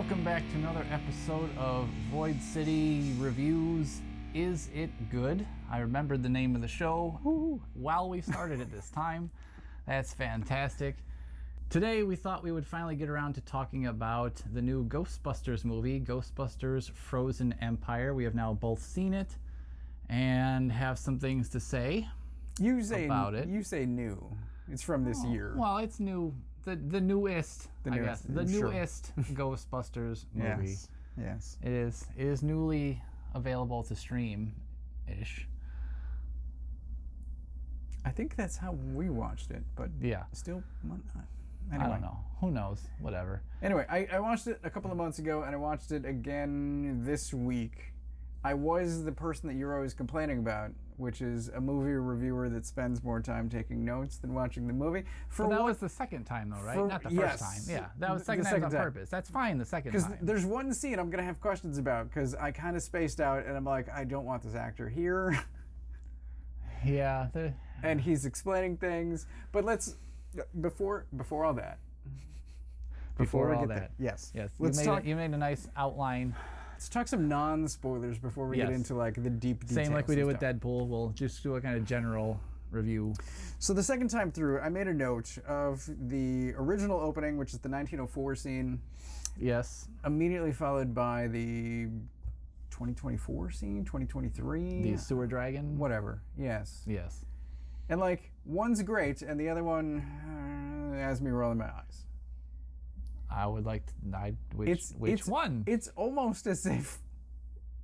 Welcome back to another episode of Void City Reviews. Is it good? I remembered the name of the show while we started it this time. That's fantastic. Today we thought we would finally get around to talking about the new Ghostbusters movie, Ghostbusters Frozen Empire. We have now both seen it and have some things to say about it. You say new. It's from this year. Well, it's new. The newest, I guess. The newest Ghostbusters movie. Yes. It is newly available to stream-ish. I think that's how we watched it, but yeah. Still, anyway. I don't know. Who knows? Whatever. Anyway, I watched it a couple of months ago, and I watched it again this week. I was the person that you're always complaining about, which is a movie reviewer that spends more time taking notes than watching the movie. That was the second time, though, right? Not the first time. Yeah, that was the second time on purpose. That's fine the second time. Because there's one scene I'm going to have questions about, because I kind of spaced out, and I'm like, I don't want this actor here. Yeah. And he's explaining things. But let's, before all that. Before all that. Yes. You made a nice outline. Let's talk some non-spoilers before we get into like the deep details. Same like we did with Deadpool. We'll just do a kind of general review. So the second time through, I made a note of the original opening, which is the 1904 scene. Yes. Immediately followed by the 2024 scene, 2023. The sewer dragon? Whatever. Yes. Yes. And like, one's great, and the other one has me rolling my eyes. I would like to. Which one? It's almost as if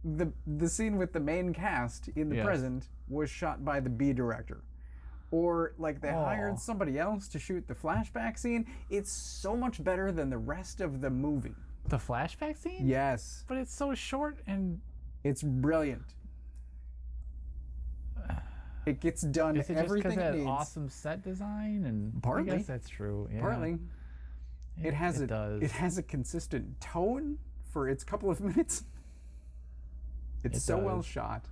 the scene with the main cast in the present was shot by the B director, or like they hired somebody else to shoot the flashback scene. It's so much better than the rest of the movie. The flashback scene? Yes, but it's so short and it's brilliant. It gets done. Is it everything just because it needs. Awesome set design and partly. I guess that's true. Yeah. Partly. It has a consistent tone for its couple of minutes. It's so well shot.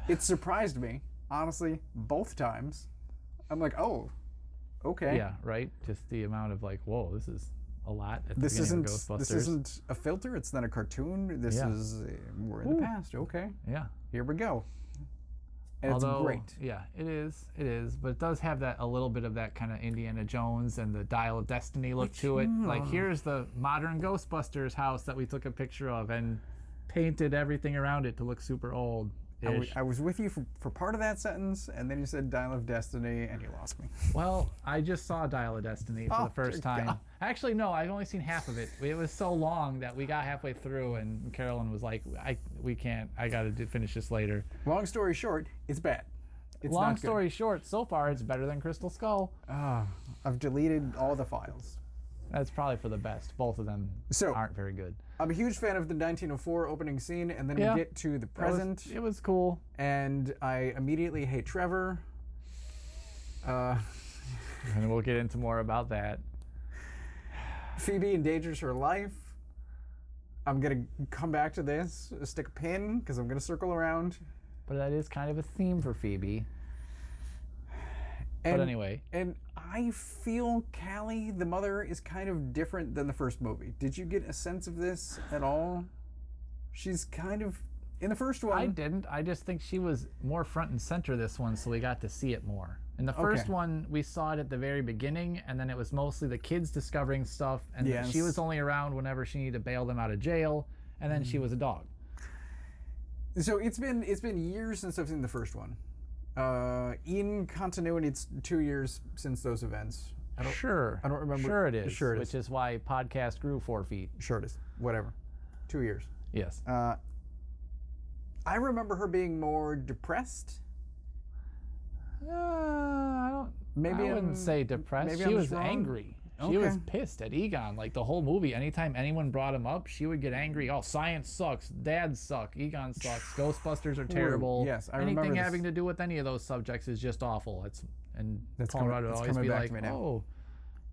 It surprised me, honestly, both times. I'm like, oh, okay. Yeah, right? Just the amount of like, whoa, this is a lot at the beginning of Ghostbusters. This isn't a filter. It's not a cartoon. This is, we're in the past. Okay. Yeah. Here we go. And it's great. Yeah, it is, but it does have that a little bit of that kind of Indiana Jones and the Dial of Destiny look to it. Like, here's the modern Ghostbusters house that we took a picture of and painted everything around it to look super old. I was with you for part of that sentence, and then you said Dial of Destiny, and you lost me. Well, I just saw Dial of Destiny for the first time. God. Actually, no, I've only seen half of it. It was so long that we got halfway through, and Carolyn was like, we can't, I got to finish this later. Long story short, it's bad. It's long story short, so far, it's better than Crystal Skull. I've deleted all the files. That's probably for the best. Both of them aren't very good. I'm a huge fan of the 1904 opening scene, and then we get to the present. It was cool. And I immediately hate Trevor. And we'll get into more about that. Phoebe endangers her life. I'm going to come back to this, stick a pin, because I'm going to circle around. But that is kind of a theme for Phoebe. But anyway. And I feel Callie, the mother, is kind of different than the first movie. Did you get a sense of this at all? She's kind of... In the first one... I didn't. I just think she was more front and center this one, so we got to see it more. In the first one, we saw it at the very beginning, and then it was mostly the kids discovering stuff, and then she was only around whenever she needed to bail them out of jail, and then she was a dog. So it's been years since I've seen the first one. In continuity, it's 2 years since those events. I don't remember. Sure it is. Which is why podcast grew 4 feet. Sure it is. Whatever. 2 years. Yes. I remember her being more depressed. I wouldn't say depressed. She was angry. She was pissed at Egon. Like the whole movie, anytime anyone brought him up, she would get angry. Oh, science sucks. Dads suck. Egon sucks. Ghostbusters are terrible. Yes, I remember anything having to do with any of those subjects is just awful. That's Colorado would always be like, oh.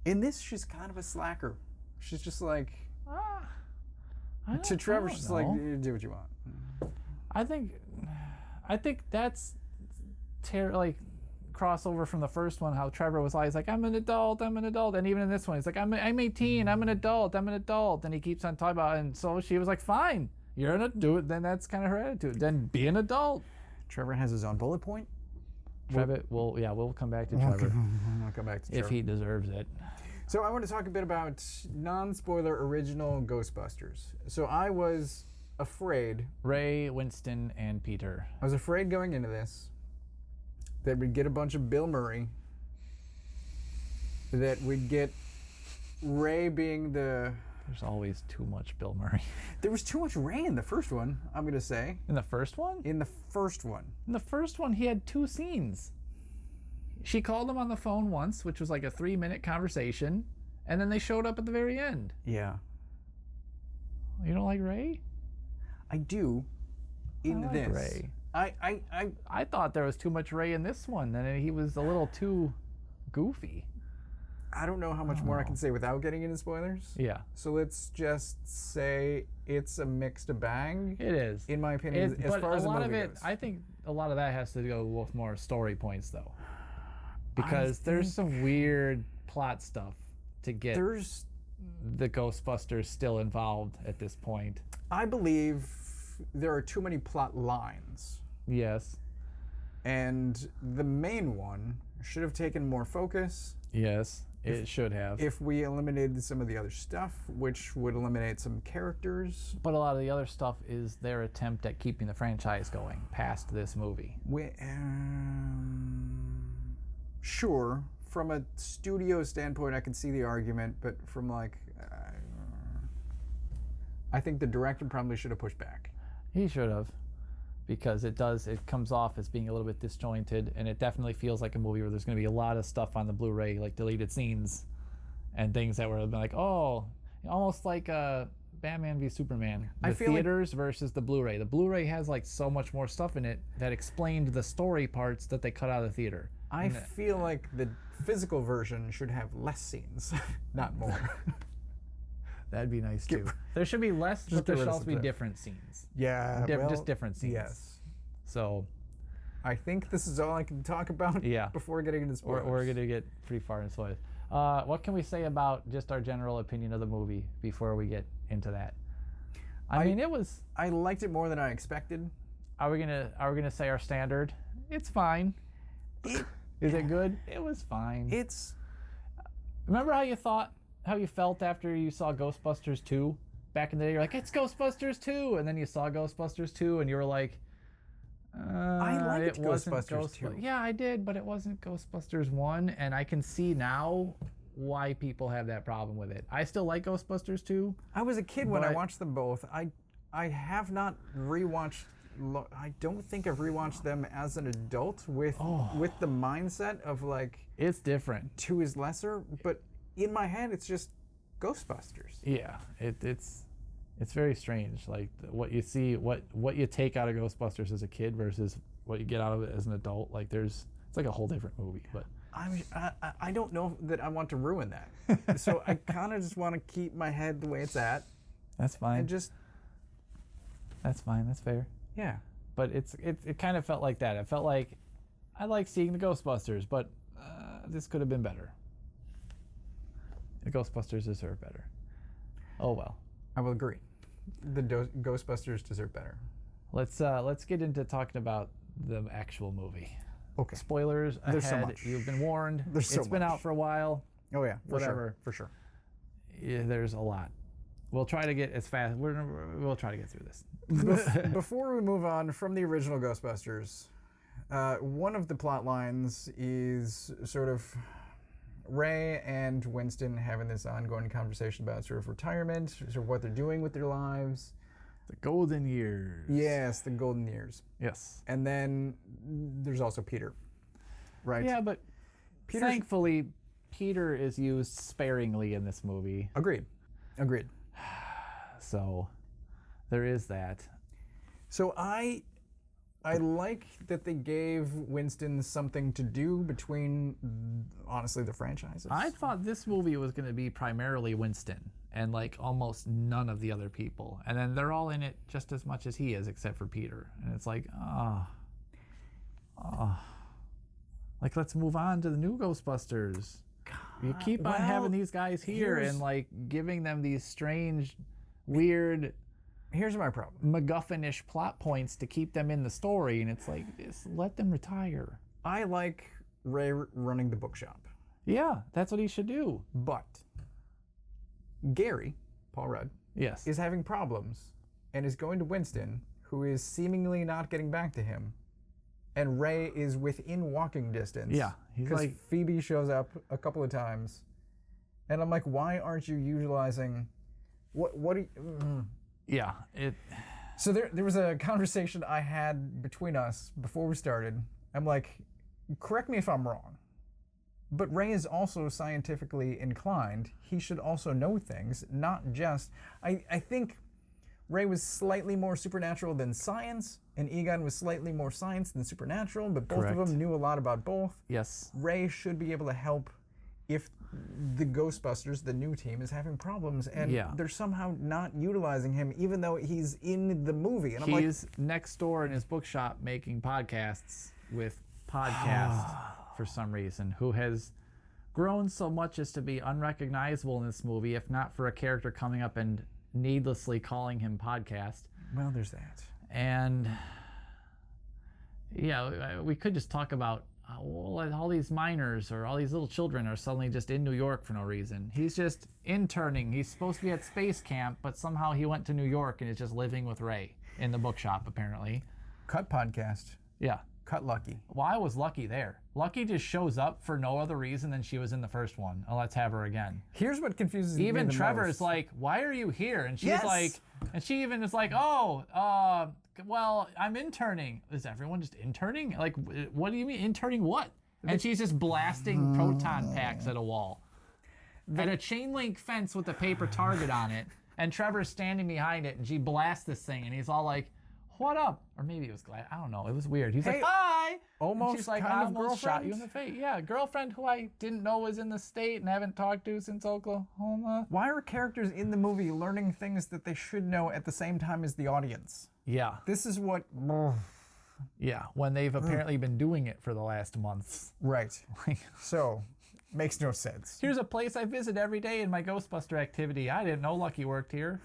In this, she's kind of a slacker. She's just like... to Trevor, she's like, do what you want. I think that's crossover from the first one, how Trevor was always like, I'm an adult, and even in this one, he's like, I'm 18, I'm an adult, and he keeps on talking about it, and so she was like, fine, you're an adult, then that's kind of her attitude, then be an adult. Trevor has his own bullet point. Trevor, we'll come back to Trevor. I'll come back to Trevor. If he deserves it. So I want to talk a bit about non-spoiler original Ghostbusters. So I was afraid. Ray, Winston, and Peter. I was afraid going into this that we'd get a bunch of Bill Murray, that we'd get Ray being the... There's always too much Bill Murray. There was too much Ray in the first one, I'm going to say. In the first one? In the first one. In the first one, he had 2 scenes. She called him on the phone once, which was like a 3-minute conversation, and then they showed up at the very end. Yeah. You don't like Ray? I do. In I this. like Ray. I thought there was too much Ray in this one, and he was a little too goofy. I don't know how much more I can say without getting into spoilers. Yeah. So let's just say it's a mixed bag. It is. In my opinion, as far as the movie goes. I think a lot of that has to go with more story points, though. Because there's some weird plot stuff to get the Ghostbusters still involved at this point. I believe there are too many plot lines. Yes. And the main one should have taken more focus. Yes, it should have. If we eliminated some of the other stuff, which would eliminate some characters. But a lot of the other stuff is their attempt at keeping the franchise going past this movie. Sure, from a studio standpoint, I can see the argument, but from I think the director probably should have pushed back. He should have, because it comes off as being a little bit disjointed, and it definitely feels like a movie where there's going to be a lot of stuff on the Blu-ray, like deleted scenes and things that were like, oh, almost like Batman v Superman. The theaters versus the Blu-ray. The Blu-ray has like so much more stuff in it that explained the story parts that they cut out of the theater. I feel like the physical version should have less scenes, not more. That'd be nice too. There should be less, but there should also be different scenes. Yeah, just different scenes. Yes. So, I think this is all I can talk about before getting into spoilers. We're going to get pretty far in spoilers. What can we say about just our general opinion of the movie before we get into that? I mean, I liked it more than I expected. Are we gonna say our standard? It's fine. Is it good? It was fine. Remember how you felt after you saw Ghostbusters 2 back in the day? You're like, it's Ghostbusters 2, and then you saw Ghostbusters 2, and you were like, I liked Ghostbusters 2. Yeah, I did, but it wasn't Ghostbusters 1, and I can see now why people have that problem with it. I still like Ghostbusters 2. I was a kid when I watched them both. I have not rewatched. I don't think I've rewatched them as an adult with the mindset of like it's different. 2 is lesser, but in my head it's just Ghostbusters. Yeah, it's very strange. Like what you see, what you take out of Ghostbusters as a kid versus what you get out of it as an adult. Like it's like a whole different movie. But I don't know that I want to ruin that. So I kind of just want to keep my head the way it's at. That's fine. And just. That's fine. That's fair. Yeah. But it kind of felt like that. It felt like I like seeing the Ghostbusters, but this could have been better. The Ghostbusters deserve better. Oh well. I will agree. The Ghostbusters deserve better. Let's get into talking about the actual movie. Okay. Spoilers ahead. There's so much. You've been warned. It's been out for a while. Oh yeah. Whatever. For sure. Yeah, there's a lot. We'll try to get as fast. We'll try to get through this. Before we move on from the original Ghostbusters, one of the plot lines is sort of Ray and Winston having this ongoing conversation about sort of retirement, sort of what they're doing with their lives. The golden years. Yes, the golden years. Yes. And then there's also Peter, right? Yeah, but thankfully, Peter is used sparingly in this movie. Agreed. So there is that. So I like that they gave Winston something to do between, honestly, the franchises. I thought this movie was going to be primarily Winston and like almost none of the other people. And then they're all in it just as much as he is, except for Peter. And it's like, Like, let's move on to the new Ghostbusters. You keep on having these guys here and like giving them these strange, weird. Here's my problem. MacGuffin-ish plot points to keep them in the story, and it's like, just let them retire. I like Ray running the bookshop. Yeah, that's what he should do. But Gary, Paul Rudd, yes, is having problems and is going to Winston, who is seemingly not getting back to him. And Ray is within walking distance. Yeah, he's like, Phoebe shows up a couple of times, and I'm like, why aren't you utilizing? What do you? Yeah, it. So there was a conversation I had between us before we started. I'm like, correct me if I'm wrong, but Ray is also scientifically inclined. He should also know things, not just. I think Ray was slightly more supernatural than science, and Egon was slightly more science than supernatural, but both of them knew a lot about both. Yes. Ray should be able to help if the Ghostbusters, the new team, is having problems, and they're somehow not utilizing him, even though he's in the movie. And he's next door in his bookshop making podcasts with Podcast for some reason, who has grown so much as to be unrecognizable in this movie, if not for a character coming up and needlessly calling him Podcast. Well, there's that. And yeah, we could just talk about all these minors or all these little children are suddenly just in New York for no reason. He's just interning. He's supposed to be at space camp, but somehow he went to New York and is just living with Ray in the bookshop, apparently. Cut Podcast. Yeah. Cut Lucky. Why was Lucky there? Lucky just shows up for no other reason than she was in the first one. Oh, let's have her again. Here's what confuses me the most. Even Trevor's like, why are you here? And she's like, and she even is like, oh, well, I'm interning. Is everyone just interning? Like, what do you mean interning what? And she's just blasting proton packs at a wall. At a chain link fence with a paper target on it. And Trevor's standing behind it, and she blasts this thing, and he's all like, what up? Or maybe it was glad. I don't know. It was weird. He's like, hi. Almost she's like, kind I of almost girlfriend? shot you in the face. Yeah, girlfriend who I didn't know was in the state and haven't talked to since Oklahoma. Why are characters in the movie learning things that they should know at the same time as the audience? Yeah. This is what... Yeah, when they've apparently been doing it for the last months. Right. So, makes no sense. Here's a place I visit every day in my Ghostbuster activity. I didn't know Lucky worked here.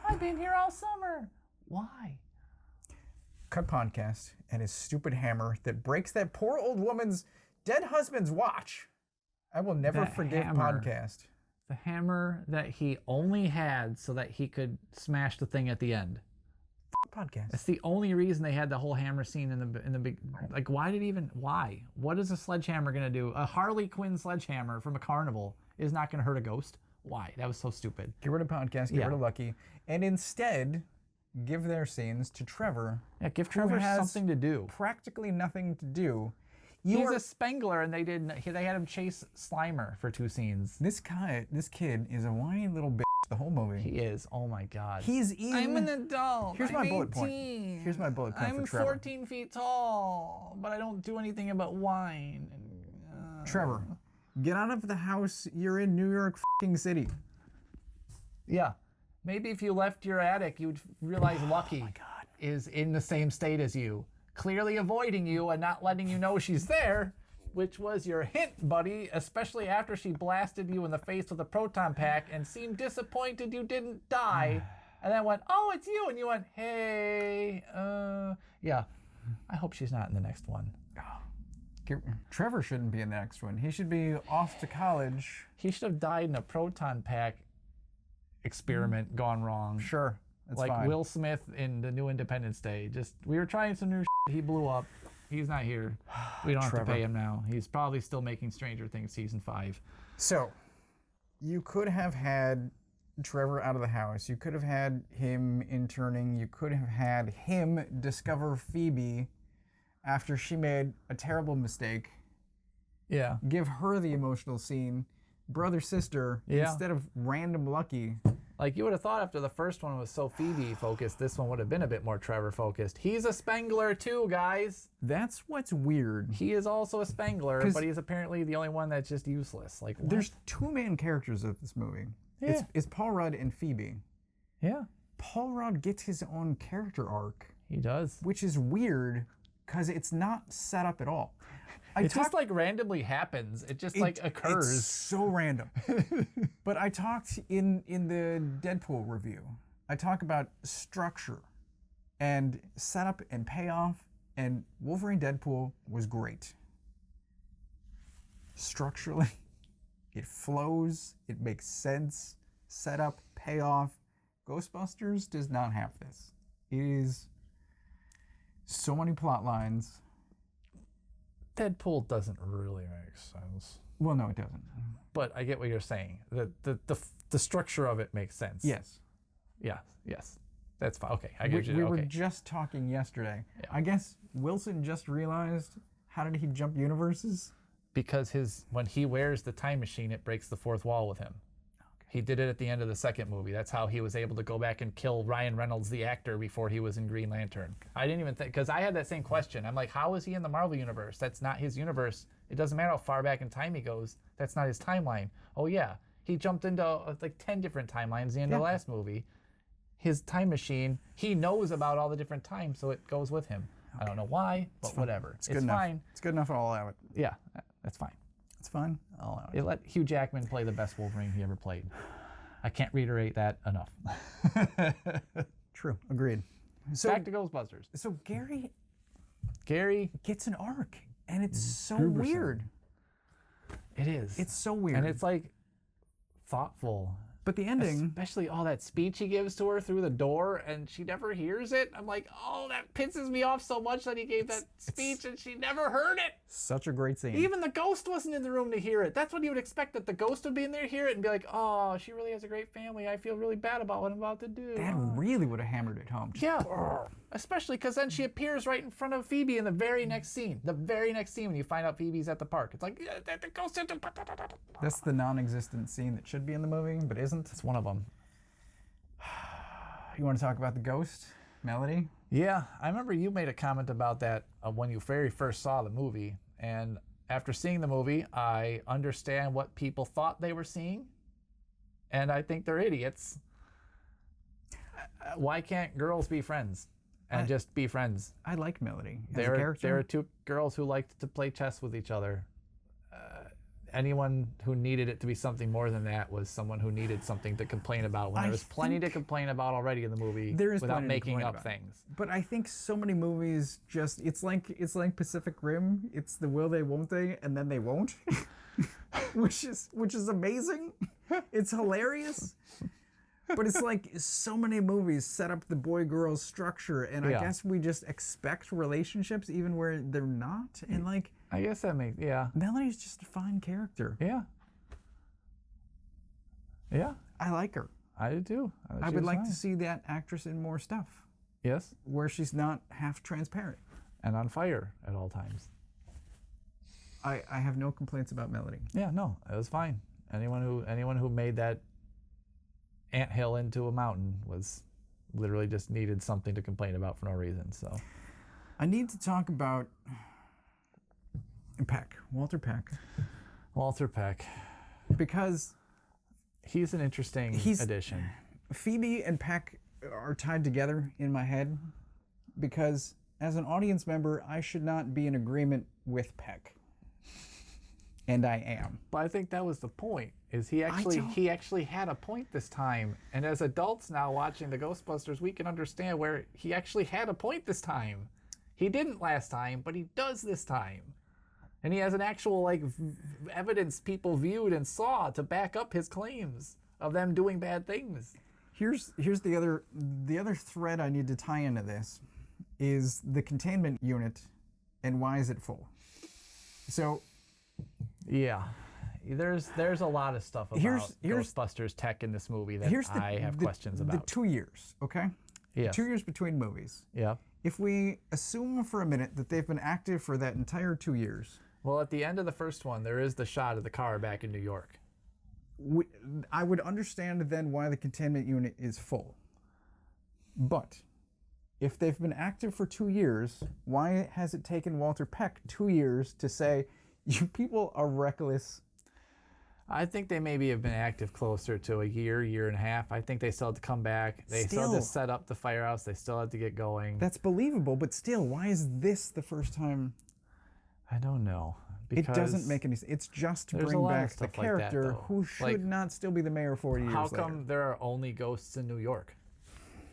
I've been here all summer. Why? Cut Podcast and his stupid hammer that breaks that poor old woman's dead husband's watch. I will never forgive Podcast. The hammer that he only had so that he could smash the thing at the end. Podcast. That's the only reason they had the whole hammer scene in the big. Like, why? What is a sledgehammer gonna do? A Harley Quinn sledgehammer from a carnival is not gonna hurt a ghost. Why? That was so stupid. Get rid of Podcast. Get rid of Lucky, and instead give their scenes to Trevor. Yeah, give Trevor something to do. Practically nothing to do. He's a Spengler, and they had him chase Slimer for 2 scenes. This kid is a whiny little bitch the whole movie. He is. Oh my God. He's in. I'm an adult. Here's my bullet 18. point. Here's my bullet point for Trevor. I'm 14 feet tall, but I don't do anything about wine. Trevor, get out of the house. You're in New York fucking City. Yeah. Maybe if you left your attic, you'd realize Lucky is in the same state as you, clearly avoiding you and not letting you know she's there, which was your hint, buddy, especially after she blasted you in the face with a proton pack and seemed disappointed you didn't die, and then went, oh, it's you, and you went, hey, yeah. I hope she's not in the next one. Trevor shouldn't be in the next one. He should be off to college. He should have died in a proton pack experiment gone wrong. Sure, that's like fine. Will Smith in the new Independence Day. We were trying some new shit. He blew up. He's not here. We don't have to pay him now. He's probably still making Stranger Things season 5. So, you could have had Trevor out of the house. You could have had him interning. You could have had him discover Phoebe after she made a terrible mistake. Yeah. Give her the emotional scene. Brother, sister, instead of random Lucky. Like, you would have thought after the first one was so Phoebe focused, this one would have been a bit more Trevor focused. He's a Spengler too, guys. That's what's weird. He is also a Spengler, but he's apparently the only one that's just useless. Like, what? There's 2 main characters of this movie. Yeah. It's Paul Rudd and Phoebe. Yeah. Paul Rudd gets his own character arc. He does. Which is weird, because it's not set up at all. It just like randomly happens. It just like occurs. It's so random. But I talked in the Deadpool review. I talk about structure and setup and payoff, and Wolverine Deadpool was great. Structurally, it flows, it makes sense, setup, payoff. Ghostbusters does not have this. It is so many plot lines. Deadpool doesn't really make sense. Well, no, it doesn't. But I get what you're saying. The structure of it makes sense. Yes. Yeah, yes. That's fine. Okay, I get you. We were just talking yesterday. Yeah. I guess Wilson just realized, how did he jump universes? Because when he wears the time machine, it breaks the fourth wall with him. He did it at the end of the second movie. That's how he was able to go back and kill Ryan Reynolds, the actor, before he was in Green Lantern. I didn't even think, because I had that same question. I'm like, how is he in the Marvel universe? That's not his universe. It doesn't matter how far back in time he goes. That's not his timeline. Oh yeah, he jumped into like 10 different timelines at the end of the last movie. His time machine, he knows about all the different times, so it goes with him. Okay. I don't know why, but whatever. It's good enough. Fine. It's good enough. I'll allow it. Yeah, that's fine. It's fine. I'll allow it. It let Hugh Jackman play the best Wolverine he ever played. I can't reiterate that enough. True. Agreed. So, back to Ghostbusters. So Gary gets an arc, and it's so weird. It is. It's so weird. And it's like thoughtful. But the ending... Especially all that speech he gives to her through the door, and she never hears it. I'm like, oh, that pisses me off so much that he gave that speech and she never heard it. Such a great scene. Even the ghost wasn't in the room to hear it. That's what you would expect, that the ghost would be in there, hear it, and be like, oh, she really has a great family. I feel really bad about what I'm about to do. That really would have hammered it home. Yeah. Especially because then she appears right in front of Phoebe in the very next scene. The very next scene when you find out Phoebe's at the park. It's like, the ghost... That's the non-existent scene that should be in the movie, but isn't. It's one of them. You want to talk about the ghost, Melody? Yeah, I remember you made a comment about that when you very first saw the movie. And after seeing the movie, I understand what people thought they were seeing. And I think they're idiots. Why can't girls be friends? And just be friends. I like Melody as a there character. Are two girls who liked to play chess with each other. Anyone who needed it to be something more than that was someone who needed something to complain about when there was plenty to complain about already in the movie without making up things. But I think so many movies just, it's like Pacific Rim. It's the will they, won't they, and then they won't. which is amazing. It's hilarious. But it's like so many movies set up the boy-girl structure, and I guess we just expect relationships even where they're not. And like, I guess that makes, Melody's just a fine character. Yeah. Yeah. I like her. I do too. I would like to see that actress in more stuff. Yes. Where she's not half transparent. And on fire at all times. I have no complaints about Melody. Yeah, no, it was fine. Anyone who made that anthill into a mountain was literally just needed something to complain about for no reason. So I need to talk about Peck, Walter Peck. Walter Peck. Because he's an interesting addition. Phoebe and Peck are tied together in my head because as an audience member, I should not be in agreement with Peck. And I am. But I think that was the point. Is he actually had a point this time. And as adults now watching the Ghostbusters, we can understand where he actually had a point this time. He didn't last time, but he does this time. And he has an actual evidence people viewed and saw to back up his claims of them doing bad things. Here's the other thread I need to tie into this is the containment unit and why is it full? So yeah. There's a lot of stuff about Ghostbusters tech in this movie that I have questions about. The 2 years, okay? Yes. 2 years between movies. Yeah. If we assume for a minute that they've been active for that entire 2 years. Well, at the end of the first one, there is the shot of the car back in New York. I would understand then why the containment unit is full. But if they've been active for 2 years, why has it taken Walter Peck 2 years to say, you people are reckless? I think they maybe have been active closer to a year and a half. I think they still have to come back. They still have to set up the firehouse. They still have to get going. That's believable, but still, why is this the first time? I don't know. It doesn't make any sense. It's just to bring back the character who should not still be the mayor 40 years later. How come there are only ghosts in New York?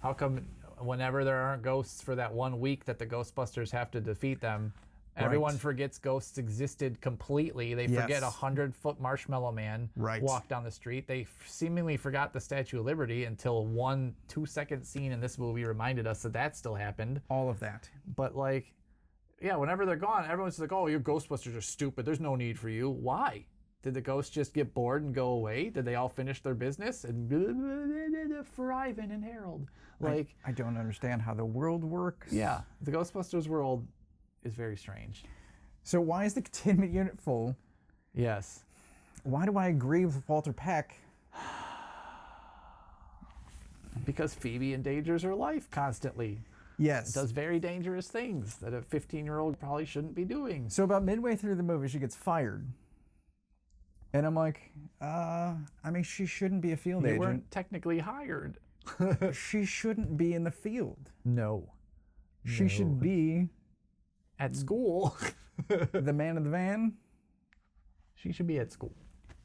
How come whenever there aren't ghosts for that 1 week that the Ghostbusters have to defeat them, everyone forgets ghosts existed completely. They forget 100-foot Marshmallow Man walked down the street. They seemingly forgot the Statue of Liberty until 1 2-second scene in this movie reminded us that still happened. All of that. But like, yeah, whenever they're gone, everyone's like, oh, your Ghostbusters are stupid. There's no need for you. Why? Did the ghosts just get bored and go away? Did they all finish their business? And for Ivan and Harold. Like, I don't understand how the world works. Yeah, the Ghostbusters world is very strange. So why is the containment unit full? Yes. Why do I agree with Walter Peck? Because Phoebe endangers her life constantly. Yes. Does very dangerous things that a 15-year-old probably shouldn't be doing. So about midway through the movie, she gets fired. And I'm like, I mean, she shouldn't be a field agent. They weren't technically hired. She shouldn't be in the field. No. She should be... at school. The man in the van? She should be at school.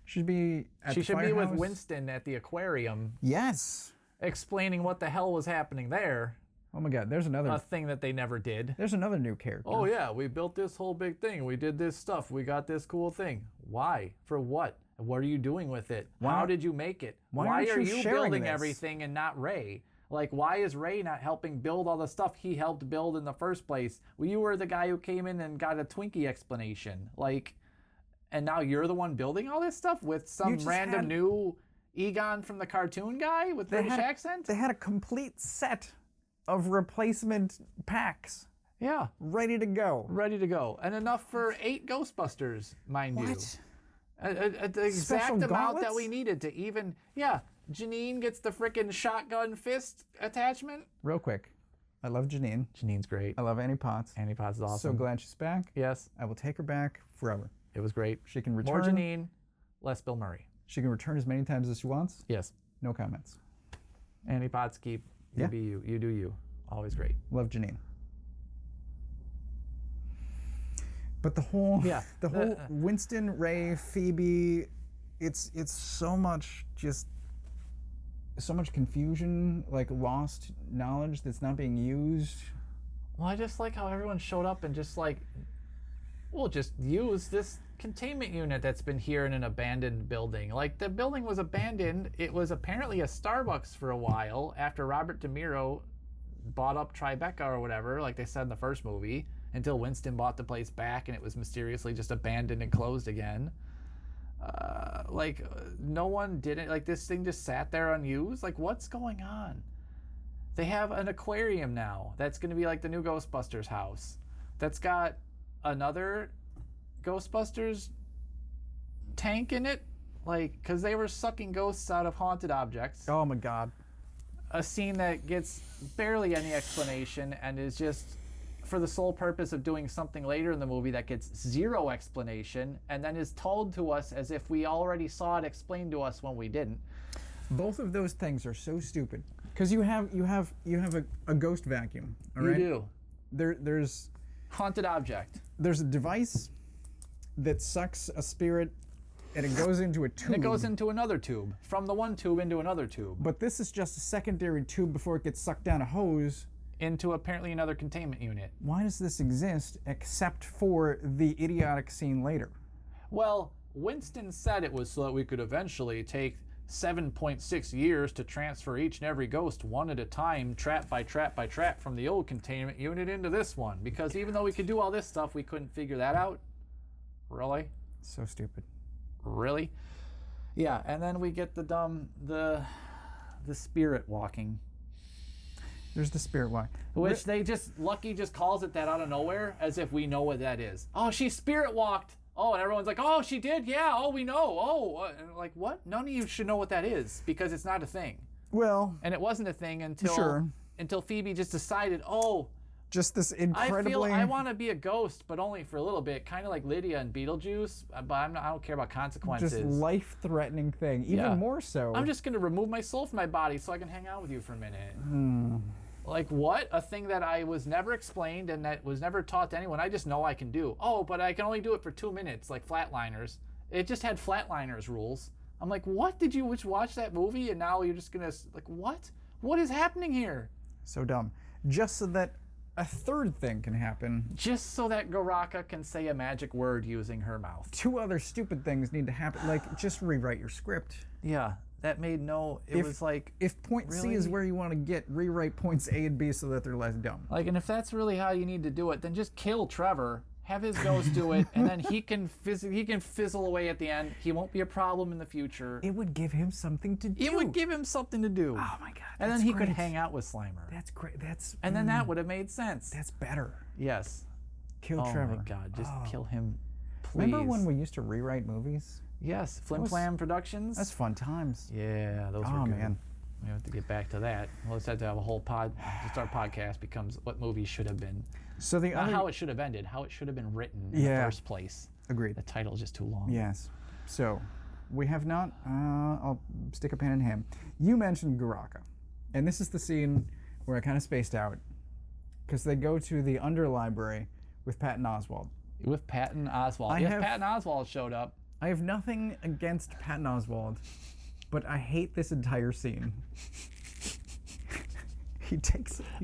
Should be at She the should be with firehouse? Winston at the aquarium. Yes. Explaining what the hell was happening there. Oh my God, there's another... A thing that they never did. There's another new character. Oh yeah, we built this whole big thing. We did this stuff. We got this cool thing. Why? For what? What are you doing with it? How did you make it? Why are you building everything and not Ray? Like, why is Ray not helping build all the stuff he helped build in the first place? Well, you were the guy who came in and got a Twinkie explanation. Like, and now you're the one building all this stuff with some random new Egon from the cartoon guy with British accent? They had a complete set of replacement packs. Yeah. Ready to go. Ready to go. And enough for 8 Ghostbusters, mind you. What? The exact amount that we needed to even... Yeah. Janine gets the frickin' shotgun fist attachment. Real quick. I love Janine. Janine's great. I love Annie Potts. Annie Potts is awesome. So glad she's back. Yes. I will take her back forever. It was great. She can return. More Janine, less Bill Murray. She can return as many times as she wants. Yes. No comments. Annie Potts, keep. You be you. You do you. Always great. Love Janine. But the whole Winston, Ray, Phoebe, it's so much confusion, like lost knowledge that's not being used. Well, I just like how everyone showed up and just like, we'll just use this containment unit that's been here in an abandoned building. Like, the building was abandoned. It was apparently a Starbucks for a while after Robert De Niro bought up Tribeca or whatever, like they said in the first movie, until Winston bought the place back and it was mysteriously just abandoned and closed again. Like, no one did it. Like, this thing just sat there unused. Like, what's going on? They have an aquarium now that's going to be like the new Ghostbusters house. That's got another Ghostbusters tank in it. Like, because they were sucking ghosts out of haunted objects. Oh my God. A scene that gets barely any explanation and is just for the sole purpose of doing something later in the movie that gets zero explanation and then is told to us as if we already saw it explained to us when we didn't. Both of those things are so stupid. Because you have a ghost vacuum. All right? You do. There's haunted object. There's a device that sucks a spirit and it goes into a tube. And it goes into another tube. From the one tube into another tube. But this is just a secondary tube before it gets sucked down a hose. Into apparently another containment unit. Why does this exist except for the idiotic scene later? Well, Winston said it was so that we could eventually take 7.6 years to transfer each and every ghost one at a time, trap by trap by trap, from the old containment unit into this one. Because even though we could do all this stuff, we couldn't figure that out. Really? So stupid. Really? Yeah, and then we get the spirit walking. There's the spirit walk. Which Lucky just calls it that out of nowhere, as if we know what that is. Oh, she spirit walked. Oh, and everyone's like, oh, she did? Yeah, oh, we know. Oh, and like, what? None of you should know what that is, because it's not a thing. Well. And it wasn't a thing until Phoebe just decided, oh, Just this incredibly... I want to be a ghost, but only for a little bit, kind of like Lydia in Beetlejuice, but I don't care about consequences. Just life-threatening thing, even more so. I'm just going to remove my soul from my body so I can hang out with you for a minute. Like what? A thing that I was never explained and that was never taught to anyone. I just know I can do. Oh, but I can only do it for 2 minutes, like Flatliners. It just had Flatliners rules. I'm like, what? Did you watch that movie and now you're just going to, like, what? What is happening here? So dumb. Just so that a third thing can happen. Just so that Garraka can say a magic word using her mouth. 2 other stupid things need to happen, like just rewrite your script. Yeah, that made no, was like... If point C is where you want to get, rewrite points A and B so that they're less dumb. Like, and if that's really how you need to do it, then just kill Trevor, have his ghost do it, and then he can fizzle away at the end. He won't be a problem in the future. It would give him something to do. It would give him something to do. Oh my God. And then he could hang out with Slimer. That's great. And then that would have made sense. That's better. Yes. Kill Trevor. Oh my God, just kill him, please. Remember when we used to rewrite movies? Yes, Flim Flam Productions. That's fun times. Yeah, those were good. Oh man. We have to get back to that. We'll just have to have a whole just our podcast becomes what movies should have been. So Not how it should have ended, how it should have been written in the first place. Agreed. The title is just too long. Yes. So, we have not, I'll stick a pin in him. You mentioned Garraka. And this is the scene where I kind of spaced out. Because they go to the underlibrary with Patton Oswalt. With Patton Oswalt. Patton Oswalt showed up. I have nothing against Patton Oswalt, but I hate this entire scene.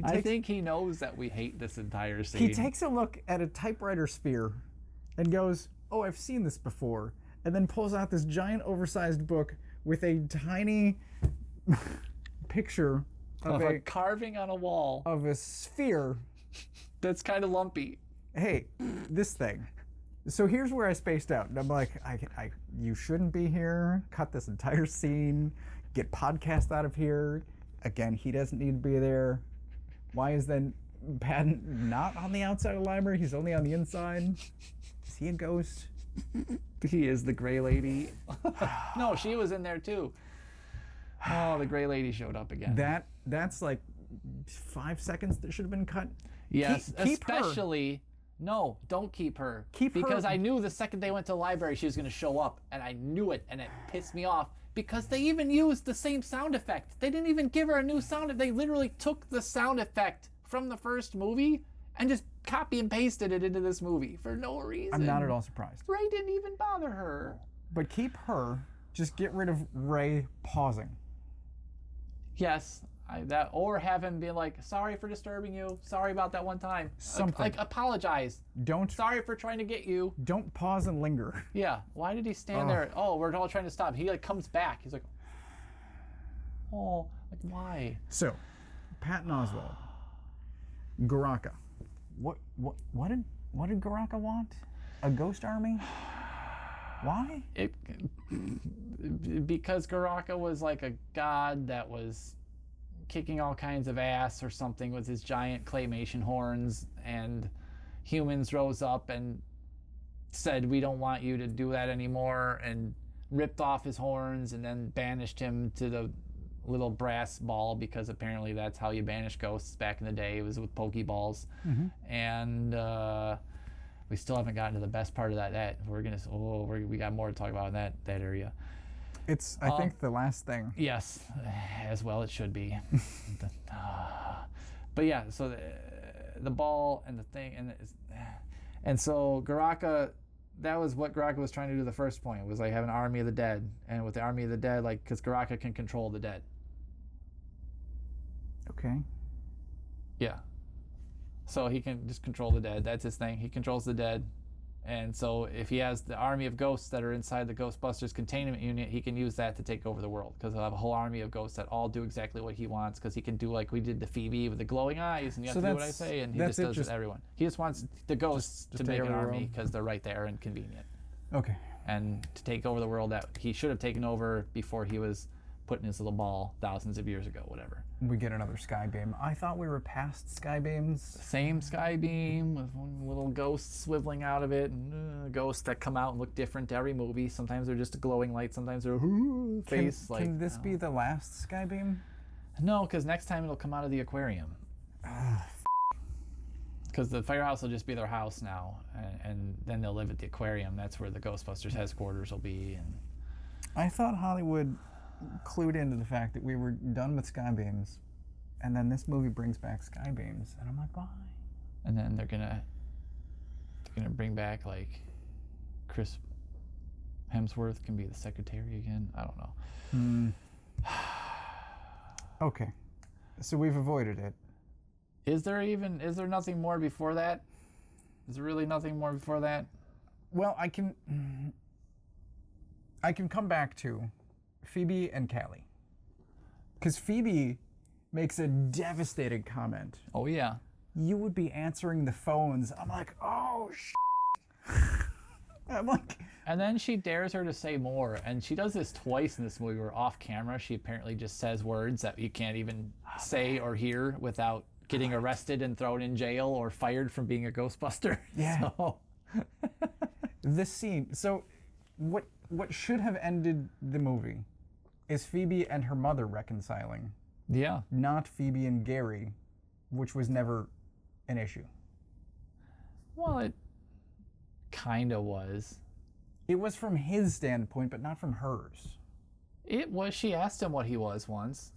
I think he knows that we hate this entire scene. He takes a look at a typewriter sphere and goes, oh, I've seen this before, and then pulls out this giant oversized book with a tiny picture of a carving on a wall of a sphere that's kind of lumpy. Hey, this thing. So here's where I spaced out. And I'm like, you shouldn't be here. Cut this entire scene. Get podcast out of here. Again, he doesn't need to be there. Why is then Patton not on the outside of the library? He's only on the inside. Is he a ghost? He is the Gray Lady. No, she was in there too. Oh, the Gray Lady showed up again. That's like 5 seconds that should have been cut. Yes, keep especially her. No, don't keep her. Keep her. Because I knew the second they went to the library she was going to show up, and I knew it, and it pissed me off. Because they even used the same sound effect. They didn't even give her a new sound effect. They literally took the sound effect from the first movie and just copy and pasted it into this movie for no reason. I'm not at all surprised. Ray didn't even bother her. But keep her. Just get rid of Ray pausing. Yes. Or have him be like, sorry for disturbing you. Sorry about that one time. Something. Like apologize. Sorry for trying to get you. Don't pause and linger. Yeah. Why did he stand there? Oh, we're all trying to stop. He like comes back. He's like, oh, like why? So, Patton Oswalt, Garraka. What did Garraka want? A ghost army? Why? Because Garraka was like a god that was kicking all kinds of ass or something with his giant claymation horns, and humans rose up and said, we don't want you to do that anymore, and ripped off his horns and then banished him to the little brass ball, because apparently that's how you banish ghosts back in the day. It was with pokeballs. And we still haven't gotten to the best part of that. We got more to talk about in that area. It's, I think, the last thing. Yes, as well it should be. But yeah, so the ball and the thing, and so Garraka, that was what Garraka was trying to do. The first point was like have an army of the dead, and with the army of the dead, like because Garraka can control the dead. Okay. Yeah. So he can just control the dead. That's his thing. He controls the dead. And so if he has the army of ghosts that are inside the Ghostbusters containment unit, he can use that to take over the world, because he'll have a whole army of ghosts that all do exactly what he wants, because he can do like we did to Phoebe with the glowing eyes, and you have to do what I say, and he just does it to everyone. He just wants the ghosts to make an army because they're right there and convenient. Okay. And to take over the world that he should have taken over before he was put in his little ball thousands of years ago, whatever. We get another Skybeam. I thought we were past Skybeams. Same Skybeam with one little ghost swiveling out of it, and ghosts that come out and look different to every movie. Sometimes they're just a glowing light, sometimes they're a face. Can this be the last Skybeam? No, because next time it'll come out of the aquarium. Because the firehouse will just be their house now, and then they'll live at the aquarium. That's where the Ghostbusters headquarters will be. And I thought Hollywood clued into the fact that we were done with Skybeams, and then this movie brings back Skybeams, and I'm like, why? And then they're gonna bring back like Chris Hemsworth can be the secretary again. I don't know. Okay, so we've avoided it. Is there nothing more before that? Is there really nothing more before that? Well, I can come back to Phoebe and Callie. Because Phoebe makes a devastating comment. Oh, yeah. You would be answering the phones. I'm like, oh, I'm like... And then she dares her to say more. And she does this twice in this movie where off camera, she apparently just says words that you can't even say or hear without getting arrested and thrown in jail or fired from being a Ghostbuster. Yeah. So. This scene. So what should have ended the movie is Phoebe and her mother reconciling. Yeah. Not Phoebe and Gary, which was never an issue. Well, it kind of was. It was from his standpoint, but not from hers. It was. She asked him what he was once.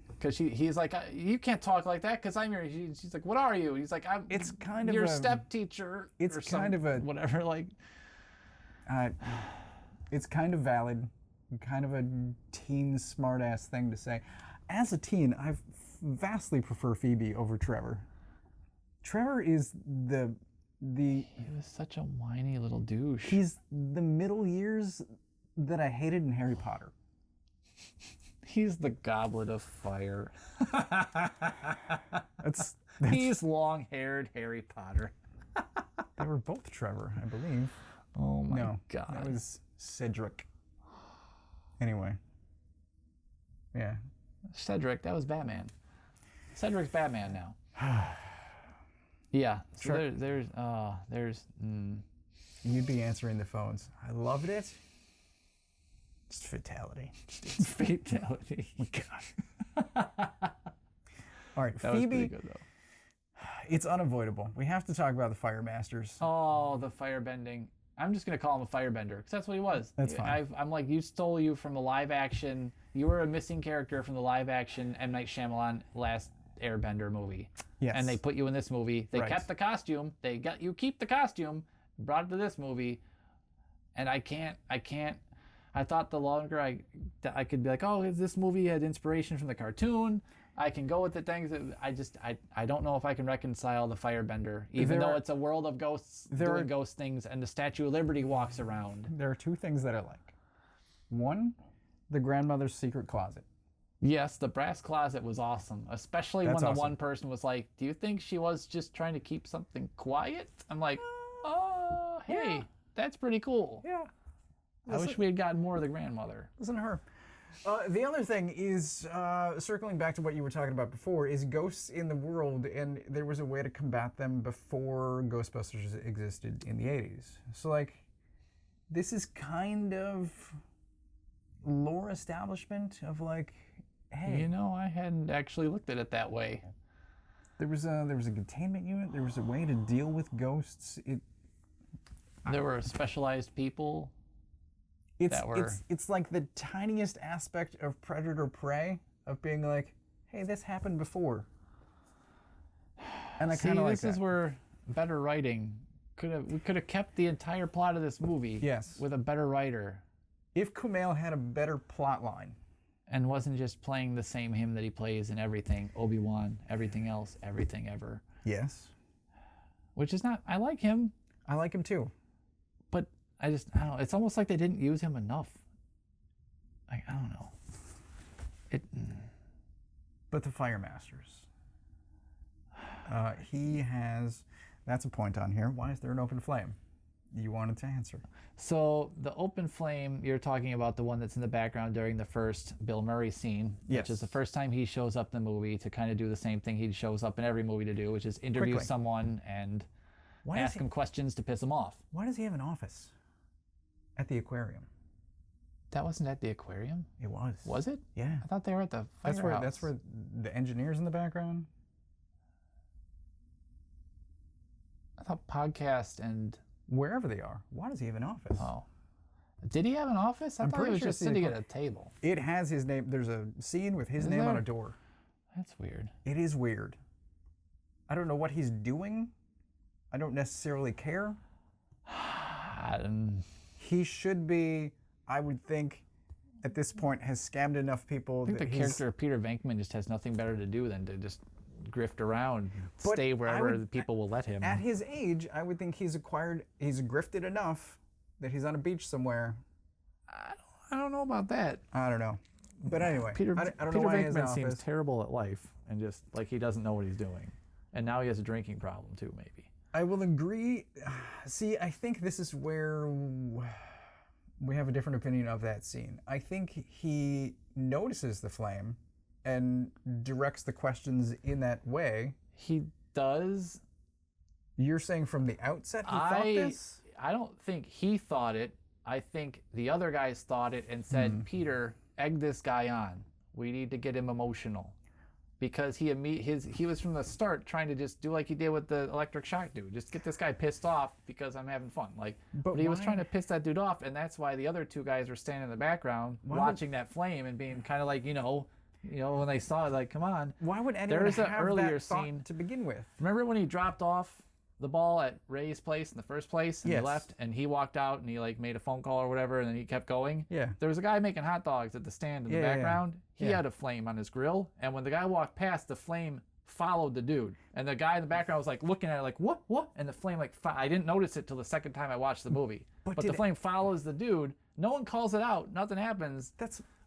Because he's like, you can't talk like that because I'm your... She's like, what are you? He's like, I'm it's kind of your step teacher. It's or kind of a... Whatever, like... It's kind of valid. Kind of a teen smartass thing to say. As a teen, I vastly prefer Phoebe over Trevor. Trevor is the... He was such a whiny little douche. He's the middle years that I hated in Harry Potter. He's the Goblet of Fire. That's He's long-haired Harry Potter. They were both Trevor, I believe. Oh my God. That was Cedric. Anyway. Yeah. Cedric, that was Batman. Cedric's Batman now. Yeah. So there's. You'd be answering the phones. I loved it. Just fatality. It's fatality. Oh my God. All right, That Phoebe. was pretty good, though. It's unavoidable. We have to talk about the Fire Masters. Oh, the firebending. I'm just going to call him a firebender because that's what he was. That's fine. I'm like, you stole you from the live action. You were a missing character from the live action M. Night Shyamalan Last Airbender movie. Yes. And they put you in this movie. They kept the costume. They got you keep the costume, brought it to this movie. And I can't. I thought the longer I could be like, oh, this movie had inspiration from the cartoon. I can go with the things that I don't know if I can reconcile the firebender, even though it's a world of ghosts doing ghost things and the Statue of Liberty walks around. There are two things that I like. One, the grandmother's secret closet. Yes, the brass closet was awesome, especially when the one person was like, do you think she was just trying to keep something quiet? I'm like, oh, hey, yeah. That's pretty cool. Yeah. I wish we had gotten more of the grandmother. Listen to her. The other thing is, circling back to what you were talking about before, is ghosts in the world, and there was a way to combat them before Ghostbusters existed in the 80s. So, like, this is kind of lore establishment of, like, hey... You know, I hadn't actually looked at it that way. There was a containment unit, there was a way to deal with ghosts. There were specialized people... It's like the tiniest aspect of Predator Prey, of being like, hey, this happened before. And I kind of like that. This is where better writing we could have kept the entire plot of this movie. Yes. With a better writer. If Kumail had a better plot line. And wasn't just playing the same hymn that he plays in everything, Obi-Wan, everything else, everything ever. Yes. Which is not, I like him. I like him too. But I don't know. It's almost like they didn't use him enough. I don't know. But the Fire Masters. That's a point on here. Why is there an open flame? You wanted to answer. So the open flame, you're talking about the one that's in the background during the first Bill Murray scene, yes. Which is the first time he shows up in the movie to kind of do the same thing he shows up in every movie to do, which is interview someone and ask him questions to piss him off. Why does he have an office? At the aquarium. That wasn't at the aquarium? It was. Was it? Yeah. I thought they were at the firehouse. That's where the engineer's in the background. I thought podcast and wherever they are. Why does he have an office? Oh, did he have an office? I thought he was just sitting at a table. It has his name. There's a scene with his name on a door. That's weird. It is weird. I don't know what he's doing. I don't necessarily care. He should be, I would think, at this point, has scammed enough people. I think the character of Peter Venkman just has nothing better to do than to just grift around, stay wherever the people will let him. At his age, I would think he's grifted enough that he's on a beach somewhere. I don't know about that. I don't know. But anyway, Peter Venkman Venkman seems terrible at life and just like he doesn't know what he's doing. And now he has a drinking problem too, maybe. I will agree. See, I think this is where we have a different opinion of that scene. I think he notices the flame and directs the questions in that way. He does. You're saying from the outset he thought this? I don't think he thought it. I think the other guys thought it and said, Peter, egg this guy on. We need to get him emotional. Because he was from the start trying to just do like he did with the electric shock dude. Just get this guy pissed off because I'm having fun. But he was trying to piss that dude off, and that's why the other two guys were standing in the background watching that flame and being kind of like, when they saw it, like, come on. Why would anyone have that thought to begin with? Remember when he dropped off the ball at Ray's place in the first place and he left and he walked out and he like made a phone call or whatever and then he kept going? Yeah. There was a guy making hot dogs at the stand in the background. He had a flame on his grill, and when the guy walked past, the flame followed the dude. And the guy in the background was like looking at it like, what? And the flame I didn't notice it till the second time I watched the movie. But the flame follows the dude. No one calls it out. Nothing happens.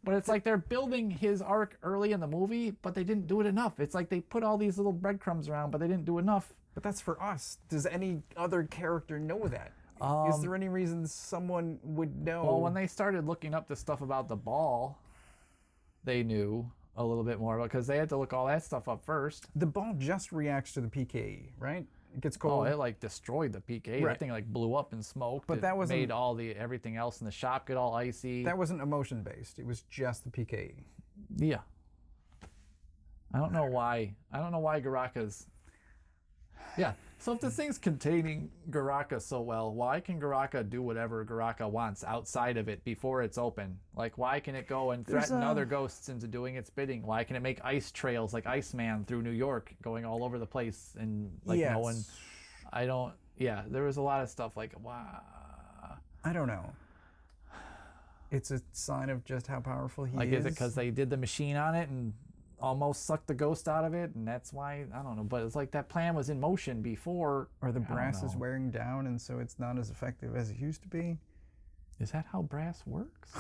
But it's like they're building his arc early in the movie, but they didn't do it enough. It's like they put all these little breadcrumbs around, but they didn't do enough. But that's for us. Does any other character know that? Is there any reason someone would know? Well, when they started looking up the stuff about the ball, they knew a little bit more, because they had to look all that stuff up first. The ball just reacts to the PKE, right? It gets cold. Oh, it like destroyed the PKE. Right. That thing like blew up in smoke. But that wasn't, made everything else in the shop get all icy. That wasn't emotion based. It was just the PKE. Yeah. I don't know why. I don't know why garrakas. Yeah. So if this thing's containing garraka so well, why can garraka do whatever garraka wants outside of it before it's open? Like, why can it go and threaten other ghosts into doing its bidding? Why can it make ice trails like Iceman through New York, going all over the place and like no one? I don't. Yeah, there was a lot of stuff like, wow. I don't know. It's a sign of just how powerful he is. Like, is it because they did the machine on it and almost sucked the ghost out of it, and that's why, I don't know, but it's like that plan was in motion before. Or the brass is wearing down, and so it's not as effective as it used to be. Is that how brass works?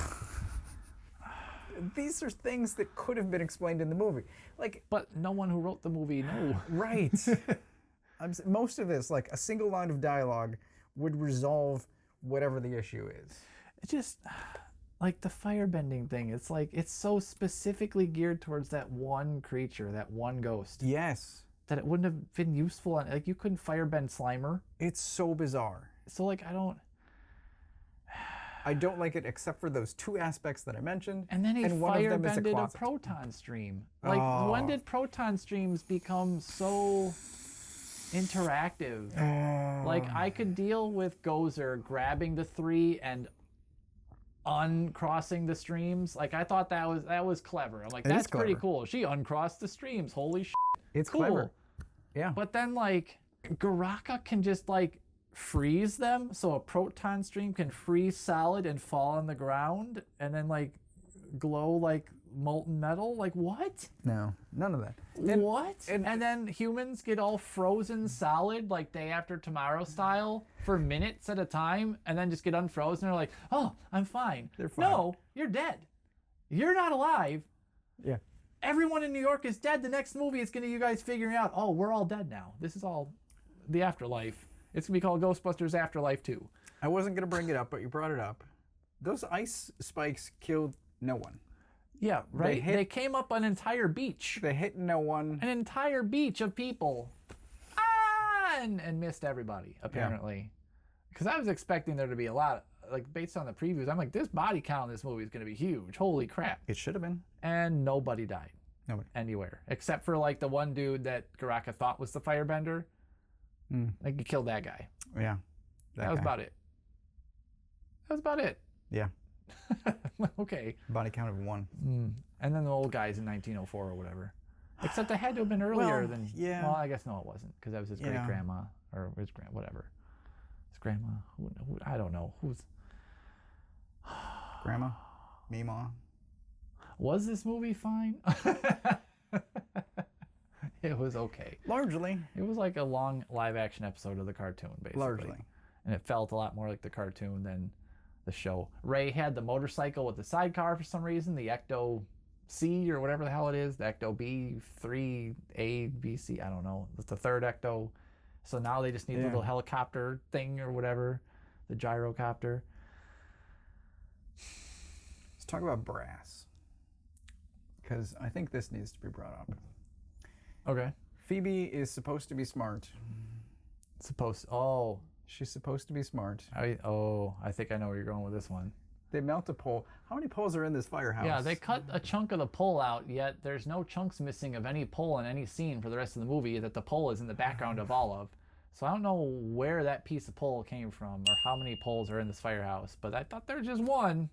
These are things that could have been explained in the movie. But no one who wrote the movie knew. Right. Most of this, like a single line of dialogue, would resolve whatever the issue is. It just... Like the firebending thing, it's like, it's so specifically geared towards that one creature, that one ghost. Yes. That it wouldn't have been useful on, like, you couldn't firebend Slimer. It's so bizarre. So, like, I don't like it except for those two aspects that I mentioned. And then he firebended a proton stream. Like, when did proton streams become so interactive? Like, I could deal with Gozer grabbing the three and uncrossing the streams. Like, I thought that was clever. I'm like, that's pretty cool. She uncrossed the streams. Holy shit. It's cool. Clever. Yeah. But then, like, garraka can just, like, freeze them, so a proton stream can freeze solid and fall on the ground and then, like, glow like molten metal. Like, what? No, none of that. What? And then humans get all frozen solid, like Day After Tomorrow style, for minutes at a time, and then just get unfrozen. They're like, oh, I'm fine. They're fine. No, you're dead. You're not alive. Yeah. Everyone in New York is dead. The next movie is going to you guys figuring out, oh, we're all dead now. This is all the afterlife. It's going to be called Ghostbusters Afterlife 2. I wasn't going to bring it up, but you brought it up. Those ice spikes killed no one. Yeah, right? They came up an entire beach. They hit no one. An entire beach of people. And missed everybody, apparently. Because I was expecting there to be a lot, like, based on the previews, I'm like, this body count in this movie is going to be huge. Holy crap. It should have been. And nobody died. Nobody. Anywhere. Except for, like, the one dude that garraka thought was the firebender. Like, you killed that guy. Yeah. That was about it. That was about it. Yeah. Okay. Body count of 1. And then the old guy's in 1904 or whatever. Except it had to have been earlier than... Yeah. Well, I guess no, it wasn't, because that was his great-grandma, or his whatever. His grandma. Who, I don't know. Who's... Grandma? Meemaw? Was this movie fine? It was okay. Largely. It was like a long live-action episode of the cartoon, basically. Largely. And it felt a lot more like the cartoon than the show. Ray had the motorcycle with the sidecar for some reason, the Ecto C or whatever the hell it is, the Ecto B, 3A, B, C, I don't know. It's the third Ecto. So now they just need the little helicopter thing or whatever, the gyrocopter. Let's talk about brass. Because I think this needs to be brought up. Okay. Phoebe is supposed to be smart. She's supposed to be smart. I think I know where you're going with this one. They melt a pole. How many poles are in this firehouse? Yeah, they cut a chunk of the pole out, yet there's no chunks missing of any pole in any scene for the rest of the movie that the pole is in the background of all of. So I don't know where that piece of pole came from or how many poles are in this firehouse, but I thought there was just one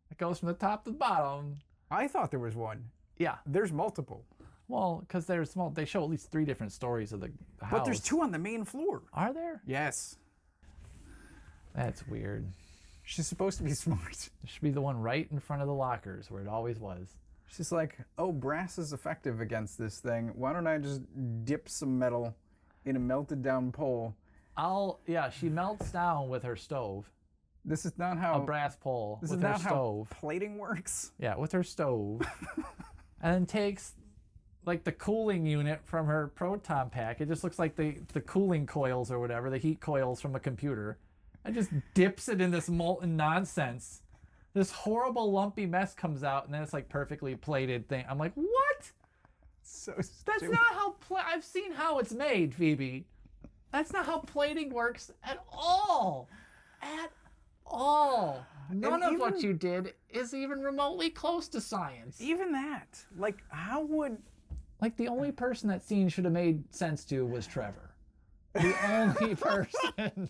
that goes from the top to the bottom. I thought there was one. Yeah. There's multiple. Well, because they show at least 3 different stories of the house. But there's 2 on the main floor. Are there? Yes. That's weird. She's supposed to be smart. There should be the one right in front of the lockers where it always was. She's like, oh, brass is effective against this thing. Why don't I just dip some metal in a melted down pole? She melts down with her stove. This is not how... A brass pole with her stove. This is not stove. how plating works. Yeah, with her stove. And then takes like the cooling unit from her proton pack. It just looks like the cooling coils or whatever, the heat coils from a computer. And just dips it in this molten nonsense. This horrible lumpy mess comes out, and then it's like perfectly plated thing. I'm like, what? So That's stupid. not how I've seen how it's made, Phoebe. That's not how plating works at all. At all. None of what you did is even remotely close to science. Even that. Like, how would... Like, the only person that scene should have made sense to was Trevor. The only person.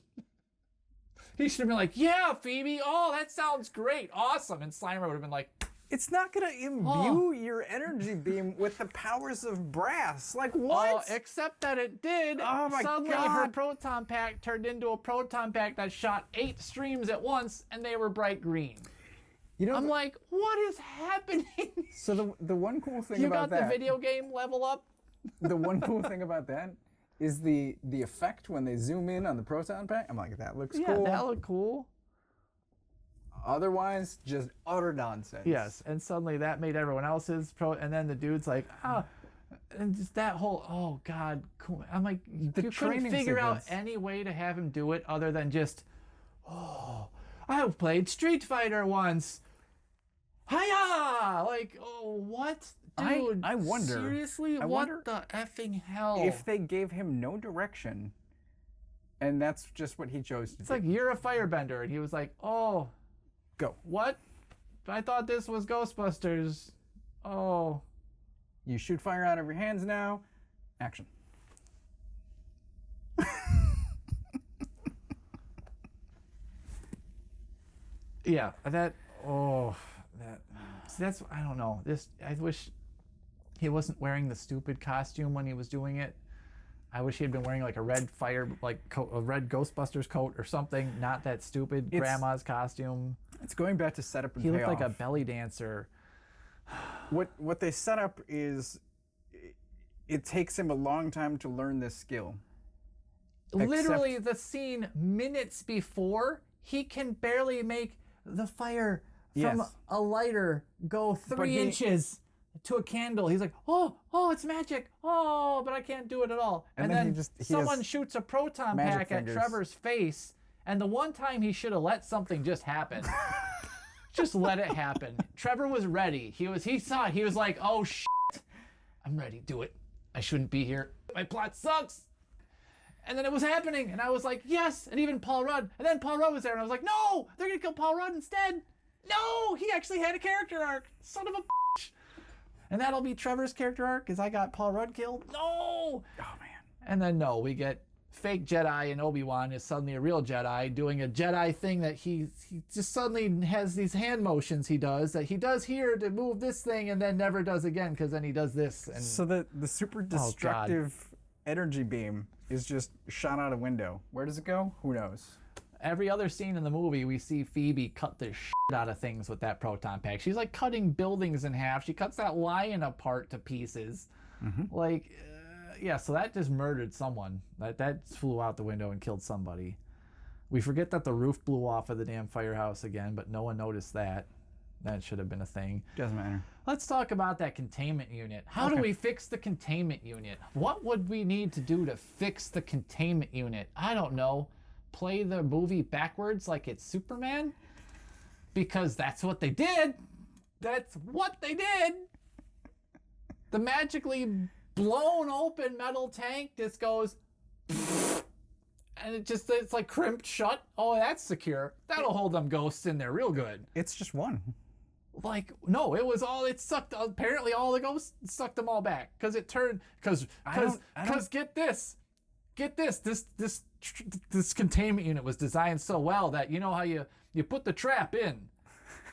He should have been like, yeah, Phoebe, that sounds great, awesome. And Slimer would have been like... It's not going to imbue your energy beam with the powers of brass. Like, what? Except that it did. Oh, my Suddenly, God. her proton pack turned into a proton pack that shot 8 streams at once, and they were bright green. You know, I'm like, what is happening? So the one cool thing You about got the video game level up? The one cool thing about that is the effect when they zoom in on the proton pack. I'm like, that looks cool. Yeah, that looked cool. Otherwise, just utter nonsense. Yes, and suddenly that made everyone else's and then the dude's like, and just that whole, oh God, cool. I'm like, you couldn't figure out any way to have him do it other than just, I played Street Fighter once. Hiya! Like, what? Dude, I wonder. Seriously? What the effing hell? If they gave him no direction, and that's just what he chose to do. It's like, you're a firebender, and he was like, oh. Go. What? I thought this was Ghostbusters. Oh. You shoot fire out of your hands now. Action. Yeah, that's, I don't know. I wish he wasn't wearing the stupid costume when he was doing it. I wish he had been wearing like a red a red Ghostbusters coat or something, not that stupid grandma's costume. It's going back to setup and payoff. He looked like a belly dancer. What they set up is it takes him a long time to learn this skill. Literally the scene minutes before, he can barely make the fire from a lighter go 3 inches to a candle. He's like, oh, it's magic. Oh, but I can't do it at all. And then someone shoots a proton pack at Trevor's face. And the one time he should have let something just happen. Just let it happen. Trevor was ready. He saw it. He was like, oh, shit. I'm ready. Do it. I shouldn't be here. My plot sucks. And then it was happening. And I was like, yes. And even Paul Rudd. And then Paul Rudd was there. And I was like, no, they're going to kill Paul Rudd instead. No, he actually had a character arc. Son of a bitch. And that'll be Trevor's character arc because I got Paul Rudd killed. No. Oh, man. And then, no, we get fake Jedi and Obi-Wan is suddenly a real Jedi doing a Jedi thing that he just suddenly has these hand motions he does here to move this thing and then never does again because then he does this. And so the super destructive energy beam is just shot out a window. Where does it go? Who knows? Every other scene in the movie, we see Phoebe cut the shit out of things with that proton pack. She's like cutting buildings in half. She cuts that lion apart to pieces. Like... yeah, so that just murdered someone. That flew out the window and killed somebody. We forget that the roof blew off of the damn firehouse again, but no one noticed that. That should have been a thing. Doesn't matter. Let's talk about that containment unit. How do we fix the containment unit? What would we need to do to fix the containment unit? I don't know. Play the movie backwards like it's Superman? Because that's what they did. That's what they did. The magically blown open metal tank just goes and it's like crimped shut. Oh, that's secure. That'll hold them ghosts in there real good. It's just one. Like, no, it sucked. Apparently all the ghosts sucked them all back because it turned because get this containment unit was designed so well that you know how you put the trap in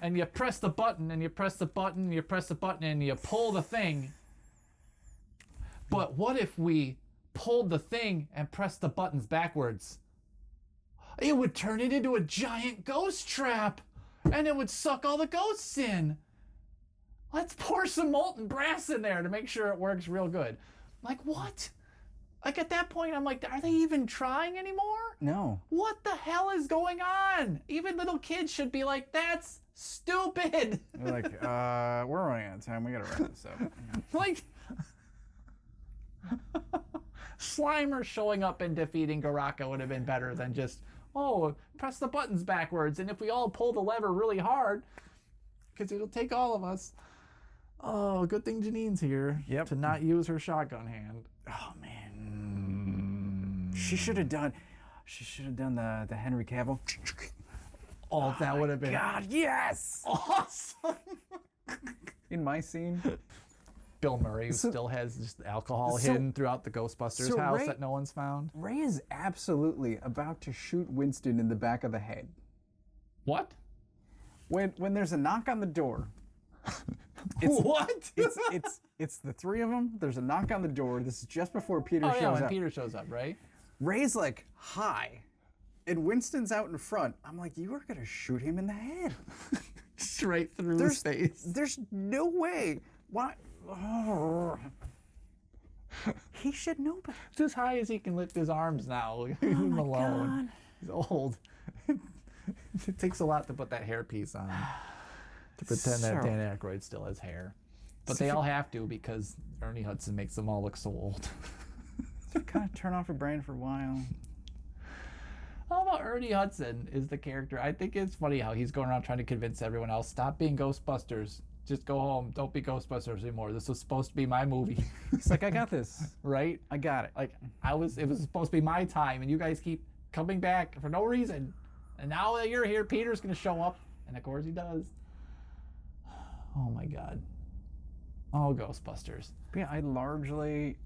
and you press the button and you press the button and you press the button and you pull the thing. But what if we pulled the thing and pressed the buttons backwards? It would turn it into a giant ghost trap, and it would suck all the ghosts in. Let's pour some molten brass in there to make sure it works real good. Like, what? Like, at that point, I'm like, are they even trying anymore? No. What the hell is going on? Even little kids should be like, that's stupid. They're like, we're running out of time. We gotta wrap this up. Like... Slimer showing up and defeating Garraka would have been better than just, press the buttons backwards, and if we all pull the lever really hard, because it'll take all of us. Oh, good thing Janine's here to not use her shotgun hand. Oh man, she should have done the Henry Cavill. Oh, that would have been God, yes, awesome. In my scene. Bill Murray still has just alcohol hidden throughout the Ghostbusters house that no one's found. Ray is absolutely about to shoot Winston in the back of the head. What? When there's a knock on the door. What? It's the three of them. There's a knock on the door. This is just before Peter shows up. When Peter shows up, right? Ray's like, hi. And Winston's out in front. I'm like, you are going to shoot him in the head. Straight through his face. There's no way. Why? Oh. He should know better. It's as high as he can lift his arms now. Leave him alone. God. He's old. It takes a lot to put that hairpiece on. To pretend that Dan Aykroyd still has hair. But they all have to because Ernie Hudson makes them all look so old. So kind of turn off your brain for a while. How about Ernie Hudson is the character? I think it's funny how he's going around trying to convince everyone else, stop being Ghostbusters. Just go home. Don't be Ghostbusters anymore. This was supposed to be my movie. He's like, I got this. Right? I got it. Like, it was supposed to be my time, and you guys keep coming back for no reason. And now that you're here, Peter's going to show up. And of course he does. Oh my God. Oh, Ghostbusters. But yeah, I largely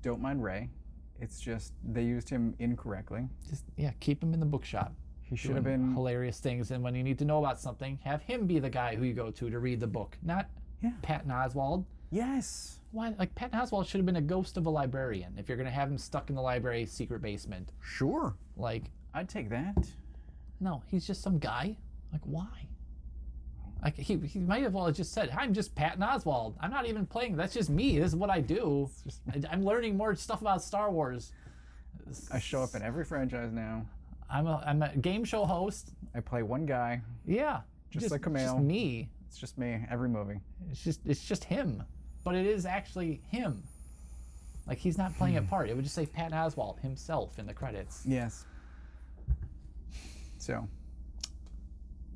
don't mind Ray. It's just they used him incorrectly. Just, keep him in the bookshop. He should have been hilarious things, and when you need to know about something, have him be the guy who you go to read the book, not Patton Oswalt. Yes. Why? Like, Patton Oswalt should have been a ghost of a librarian if you're gonna have him stuck in the library's secret basement. Sure. Like, I'd take that. No, he's just some guy. Like, why? Like, he might have well just said, I'm just Patton Oswalt. I'm not even playing. That's just me. This is what I do. I'm learning more stuff about Star Wars. I show up in every franchise now. I'm a game show host. I play one guy. Yeah. Just like Kumail. Just me. It's just me, every movie. It's just him. But it is actually him. Like, he's not playing a part. It would just say Patton Oswalt himself in the credits. Yes. So.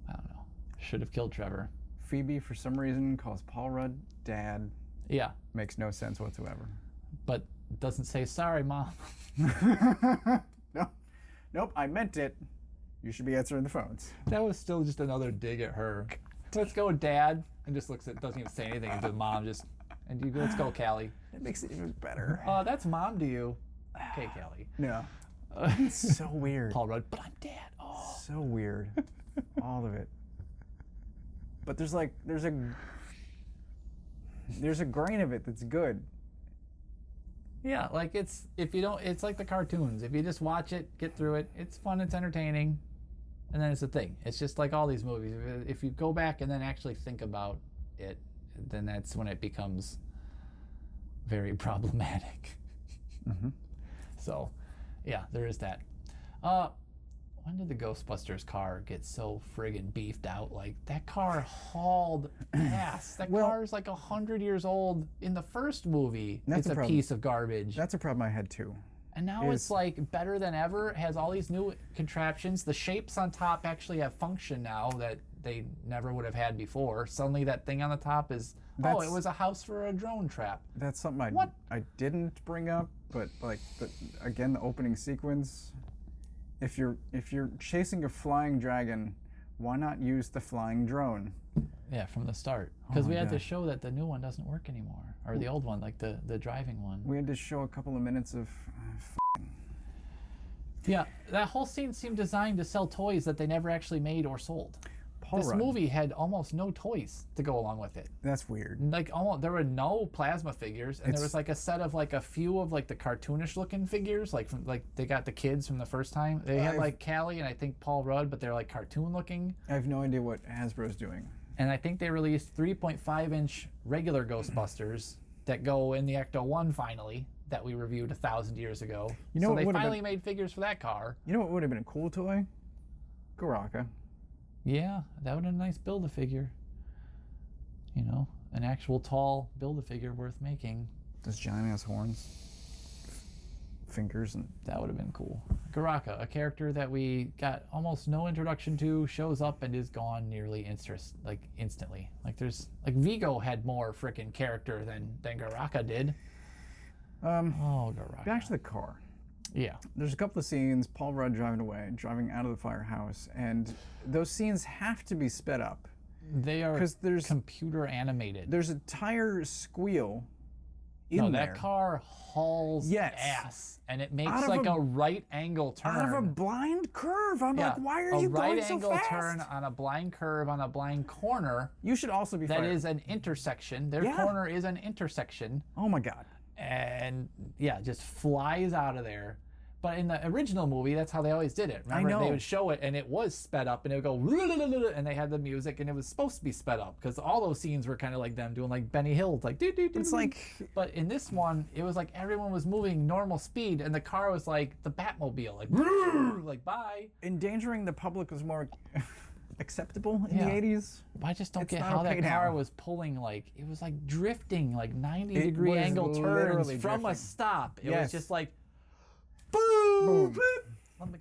I don't know. Should have killed Trevor. Phoebe, for some reason, calls Paul Rudd Dad. Yeah. Makes no sense whatsoever. But doesn't say, sorry, Mom. No. Nope, I meant it. You should be answering the phones. That was still just another dig at her. Let's go, Dad. And just doesn't even say anything to Mom. Let's go, Callie. It makes it even better. That's Mom to you. Okay, Kelly. No. It's so weird. Paul Rudd, but I'm dead. Oh. So weird. All of it. But there's a grain of it that's good. Yeah, like it's like the cartoons. If you just watch it, get through it, it's fun, it's entertaining, and then it's a thing. It's just like all these movies. If you go back and then actually think about it, then that's when it becomes very problematic. Mm-hmm. So, yeah, there is that. When did the Ghostbusters car get so friggin' beefed out? Like, that car hauled ass. That car's like 100 years old. In the first movie, it's a piece of garbage. That's a problem I had too. And now it's like better than ever. It has all these new contraptions. The shapes on top actually have function now that they never would have had before. Suddenly that thing on the top is, it was a house for a drone trap. That's something I didn't bring up, but like, again, the opening sequence, if you're chasing a flying dragon, why not use the flying drone? Yeah, from the start. Because we had to show that the new one doesn't work anymore. Or the old one, like the driving one. We had to show a couple of minutes of Yeah, that whole scene seemed designed to sell toys that they never actually made or sold. This movie had almost no toys to go along with it. That's weird. Like there were no plasma figures, and there was like a set of like a few of like the cartoonish looking figures, like they got the kids from the first time. They had like Callie and I think Paul Rudd, but they're like cartoon looking. I have no idea what Hasbro's doing. And I think they released 3.5-inch regular Ghostbusters that go in the Ecto-1 finally, that we reviewed 1,000 years ago. So they finally made figures for that car. You know what would have been a cool toy? Garraka. Yeah, that would have been a nice Build-A-Figure. You know, an actual tall Build-A-Figure worth making. Those giant-ass horns. Fingers. And that would have been cool. Garraka, a character that we got almost no introduction to, shows up and is gone nearly instantly. Like Vigo had more frickin' character than Garraka did. Garraka. Back to the car. Yeah. There's a couple of scenes, Paul Rudd driving out of the firehouse, and those scenes have to be sped up. They are computer animated. There's a tire squeal in there. That car hauls ass, and it makes like a right angle turn. Out of a blind curve. I'm like, why are you going so fast? A right angle turn on a blind curve on a blind corner. You should also be fired. That is an intersection. Their corner is an intersection. Oh my God. And yeah, just flies out of there. But in the original movie, that's how they always did it. Remember, they would show it, and it was sped up, and it would go, and they had the music, and it was supposed to be sped up, because all those scenes were kind of like them doing like Benny Hill, like do. It's like, but in this one, it was like everyone was moving normal speed, and the car was like the Batmobile, like bye. Endangering the public was more acceptable in the 80s. But I just don't get how that car was pulling, like, it was like drifting, like 90-degree angle turns from a stop. It was just like, boom! I'm like,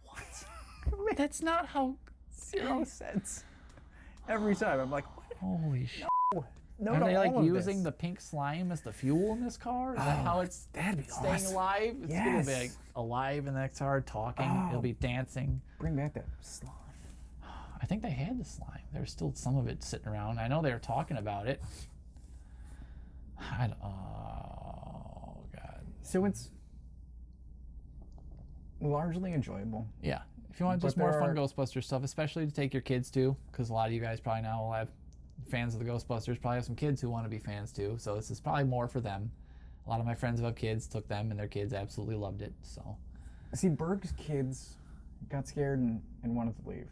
what? That's not how. 0 cents. Every time. I'm like, what? Holy shit. No, are they like using the pink slime as the fuel in this car? Is that how it's staying alive? It's going to be like alive in the next car, talking. It'll be dancing. Bring back that slime. I think they had the slime. There's still some of it sitting around. I know they were talking about it. Oh, God. So it's largely enjoyable. Yeah. If you want just more fun Ghostbusters stuff, especially to take your kids to, because a lot of you guys probably now will have fans of the Ghostbusters, probably have some kids who want to be fans too, so this is probably more for them. A lot of my friends who have kids took them, and their kids absolutely loved it. So, see, Berg's kids got scared and wanted to leave.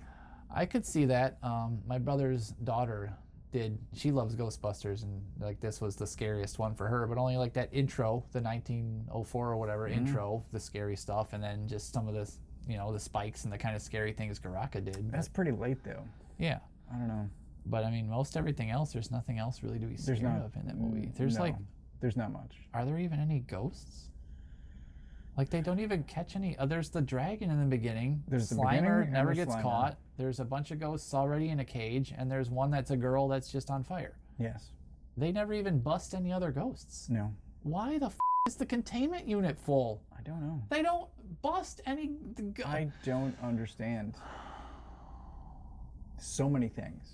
I could see that. My brother's daughter did. She loves Ghostbusters, and like this was the scariest one for her, but only like that intro, the 1904 or whatever intro, the scary stuff, and then just some of this, you know, the spikes and the kind of scary things Garraka did. That's pretty late though. Yeah. I don't know. But I mean, most everything else, there's nothing else really to be scared of in that movie. There's there's not much. Are there even any ghosts? Like, they don't even catch any. There's the dragon in the beginning. There's the Slimer never gets caught. There's a bunch of ghosts already in a cage, and there's one that's a girl that's just on fire. Yes. They never even bust any other ghosts. No. Why the is the containment unit full? I don't know. They don't bust any. I don't understand. So many things.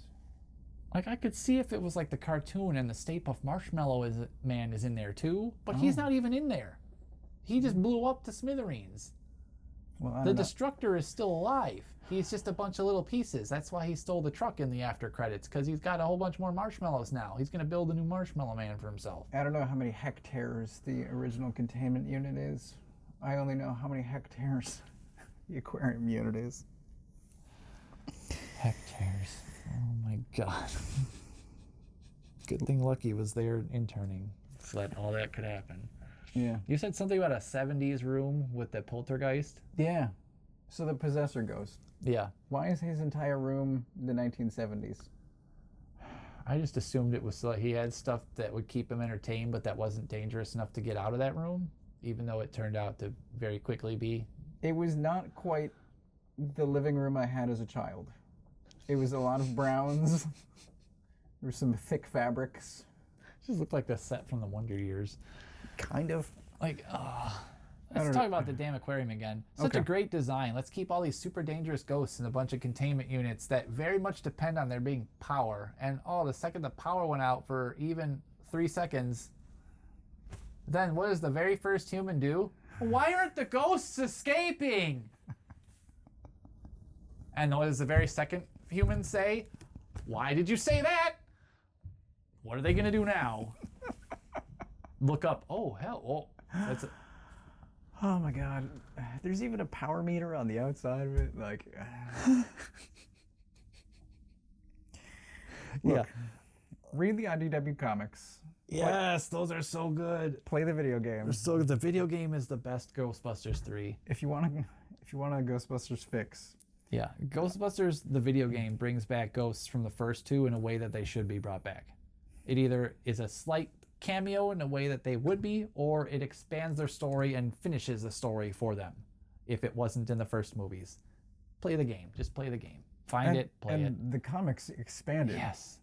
Like, I could see if it was like the cartoon and the Stay Puft Marshmallow Man is in there too, but he's not even in there. He just blew up to smithereens. Well, The Destructor is still alive. He's just a bunch of little pieces. That's why he stole the truck in the after credits, because he's got a whole bunch more marshmallows now. He's going to build a new Marshmallow Man for himself. I don't know how many hectares the original containment unit is. I only know how many hectares the aquarium unit is. Hectares. Oh my God. Good thing Lucky was there interning, so that all that could happen. Yeah. You said something about a 70s room with the poltergeist? Yeah. So the possessor ghost. Yeah. Why is his entire room the 1970s? I just assumed it was like he had stuff that would keep him entertained, but that wasn't dangerous enough to get out of that room, even though it turned out to very quickly be. It was not quite the living room I had as a child. It was a lot of browns. There were some thick fabrics. It just looked like the set from the Wonder Years. Kind of. Like, let's talk about the damn aquarium again. Such a great design. Let's keep all these super dangerous ghosts in a bunch of containment units that very much depend on there being power. And the second the power went out for even 3 seconds, then what does the very first human do? Why aren't the ghosts escaping? And what does the very second human say? Why did you say that? What are they gonna do now? Look up. Oh hell! Oh, that's. Oh my God! There's even a power meter on the outside of it. Like, Yeah. Read the IDW comics. Yes, those are so good. Play the video game. So the video game is the best Ghostbusters 3. If you want a Ghostbusters fix. Yeah, Ghostbusters the video game brings back ghosts from the first two in a way that they should be brought back. It either is a slight cameo in a way that they would be, or it expands their story and finishes the story for them if it wasn't in the first movies. Play the game. Just play the game. Find it, play it. And the comics expanded. Yes.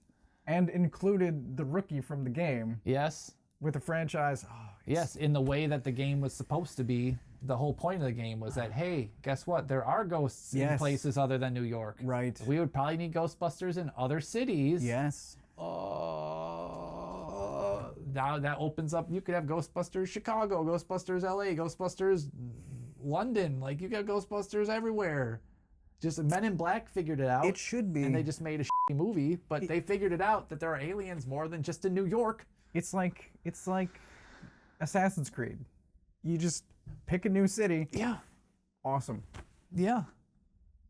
And included the rookie from the game. Yes. With the franchise. Oh, yes, in the way that the game was supposed to be. The whole point of the game was that, hey, guess what? There are ghosts in places other than New York. Right. We would probably need Ghostbusters in other cities. Yes. Now that opens up, you could have Ghostbusters Chicago, Ghostbusters LA, Ghostbusters London. Like, you got Ghostbusters everywhere. Just Men in Black figured it out. It should be. And they just made a shitty movie, but they figured it out that there are aliens more than just in New York. It's like Assassin's Creed. You just pick a new city. Yeah. Awesome. Yeah.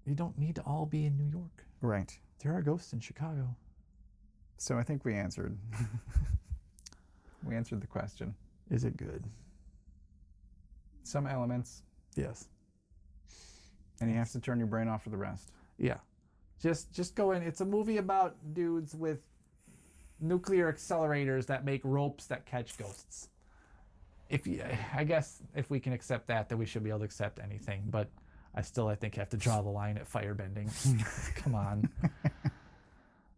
You don't need to all be in New York. Right. There are ghosts in Chicago. So I think we answered. We answered the question. Is it good? Some elements. Yes. And you have to turn your brain off for the rest. Yeah. Just go in. It's a movie about dudes with nuclear accelerators that make ropes that catch ghosts. I guess if we can accept that, then we should be able to accept anything. But I think have to draw the line at firebending. Come on.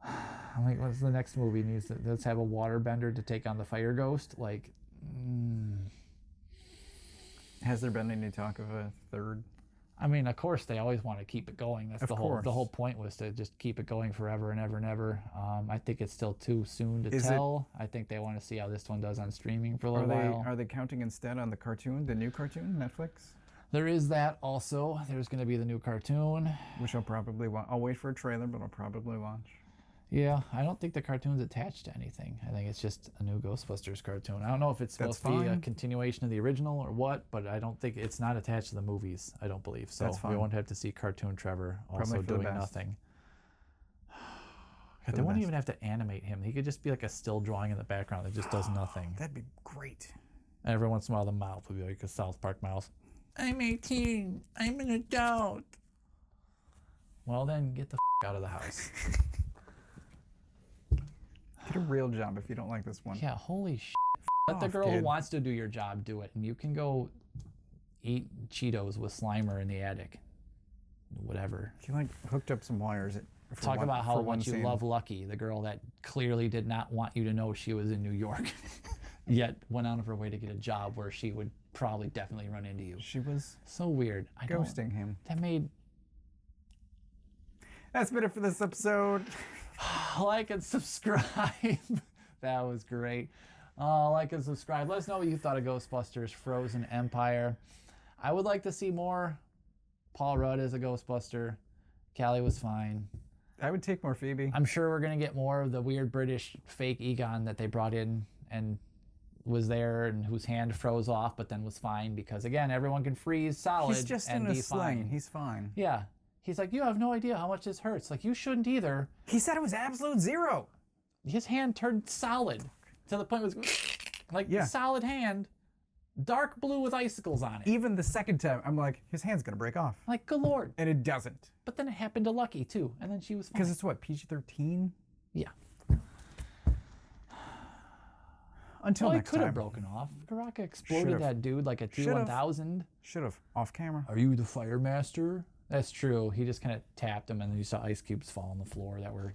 I'm like, what's the next movie needs to? Let's have a waterbender to take on the fire ghost. Like, has there been any talk of a third? I mean, of course, they always want to keep it going. That's the whole point was to just keep it going forever and ever and ever. I think it's still too soon to tell. I think they want to see how this one does on streaming for a little while. Are they counting instead on the cartoon, the new cartoon, Netflix? There is that also. There's going to be the new cartoon. Which I'll probably watch. I'll wait for a trailer, but I'll probably watch. Yeah, I don't think the cartoon's attached to anything. I think it's just a new Ghostbusters cartoon. I don't know if it's supposed to be a continuation of the original or what, but I don't think it's not attached to the movies. I don't believe so. We won't have to see cartoon Trevor also doing nothing. They won't even have to animate him. He could just be like a still drawing in the background that just does nothing. That'd be great. And every once in a while, the mouth would be like a South Park mouth. I'm 18. I'm an adult. Well, then get the out of the house. Get a real job if you don't like this one. Yeah, holy shit. Let the girl who wants to do your job do it, and you can go eat Cheetos with Slimer in the attic. Whatever. You hooked up some wires. Talk about how much you love Lucky, the girl that clearly did not want you to know she was in New York, yet went out of her way to get a job where she would probably definitely run into you. She was so weird. Ghosting him. That's been it for this episode. Like and subscribe. That was great. Like and subscribe. Let us know what you thought of Ghostbusters Frozen Empire. I would like to see more. Paul Rudd as a Ghostbuster. Callie was fine. I would take more Phoebe. I'm sure we're going to get more of the weird British fake Egon that they brought in and was there and whose hand froze off but then was fine because, again, everyone can freeze solid He's just and in a be sling. fine. He's fine. Yeah. He's like, you have no idea how much this hurts. Like, you shouldn't either. He said it was absolute zero. His hand turned solid to the point it was like solid hand, dark blue with icicles on it. Even the second time, I'm like, his hand's going to break off. Like, good Lord. And it doesn't. But then it happened to Lucky, too. And then she was fine. Because it's what, PG-13? Yeah. Until well, next it could time. have broken off. Garraka exploded that dude like a T-1000. Should have. Off camera. Are you the fire master? That's true. He just kind of tapped him and then you saw ice cubes fall on the floor that were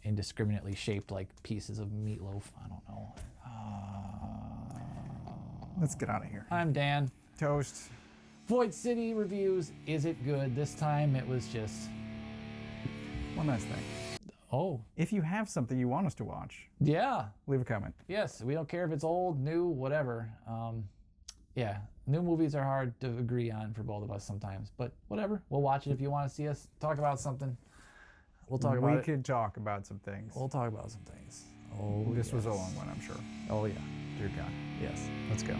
indiscriminately shaped like pieces of meatloaf. I don't know. Let's get out of here. I'm Dan. Toast. Void City reviews. Is it good? This time it was just... One last thing. Oh. If you have something you want us to watch, yeah, leave a comment. Yes, we don't care if it's old, new, whatever. Yeah, new movies are hard to agree on for both of us sometimes, but whatever. We'll watch it if you want to see us talk about something. We'll talk about it. We could talk about some things. We'll talk about some things. Oh, this was a long one, I'm sure. Oh, yeah. Dear God. Yes. Let's go.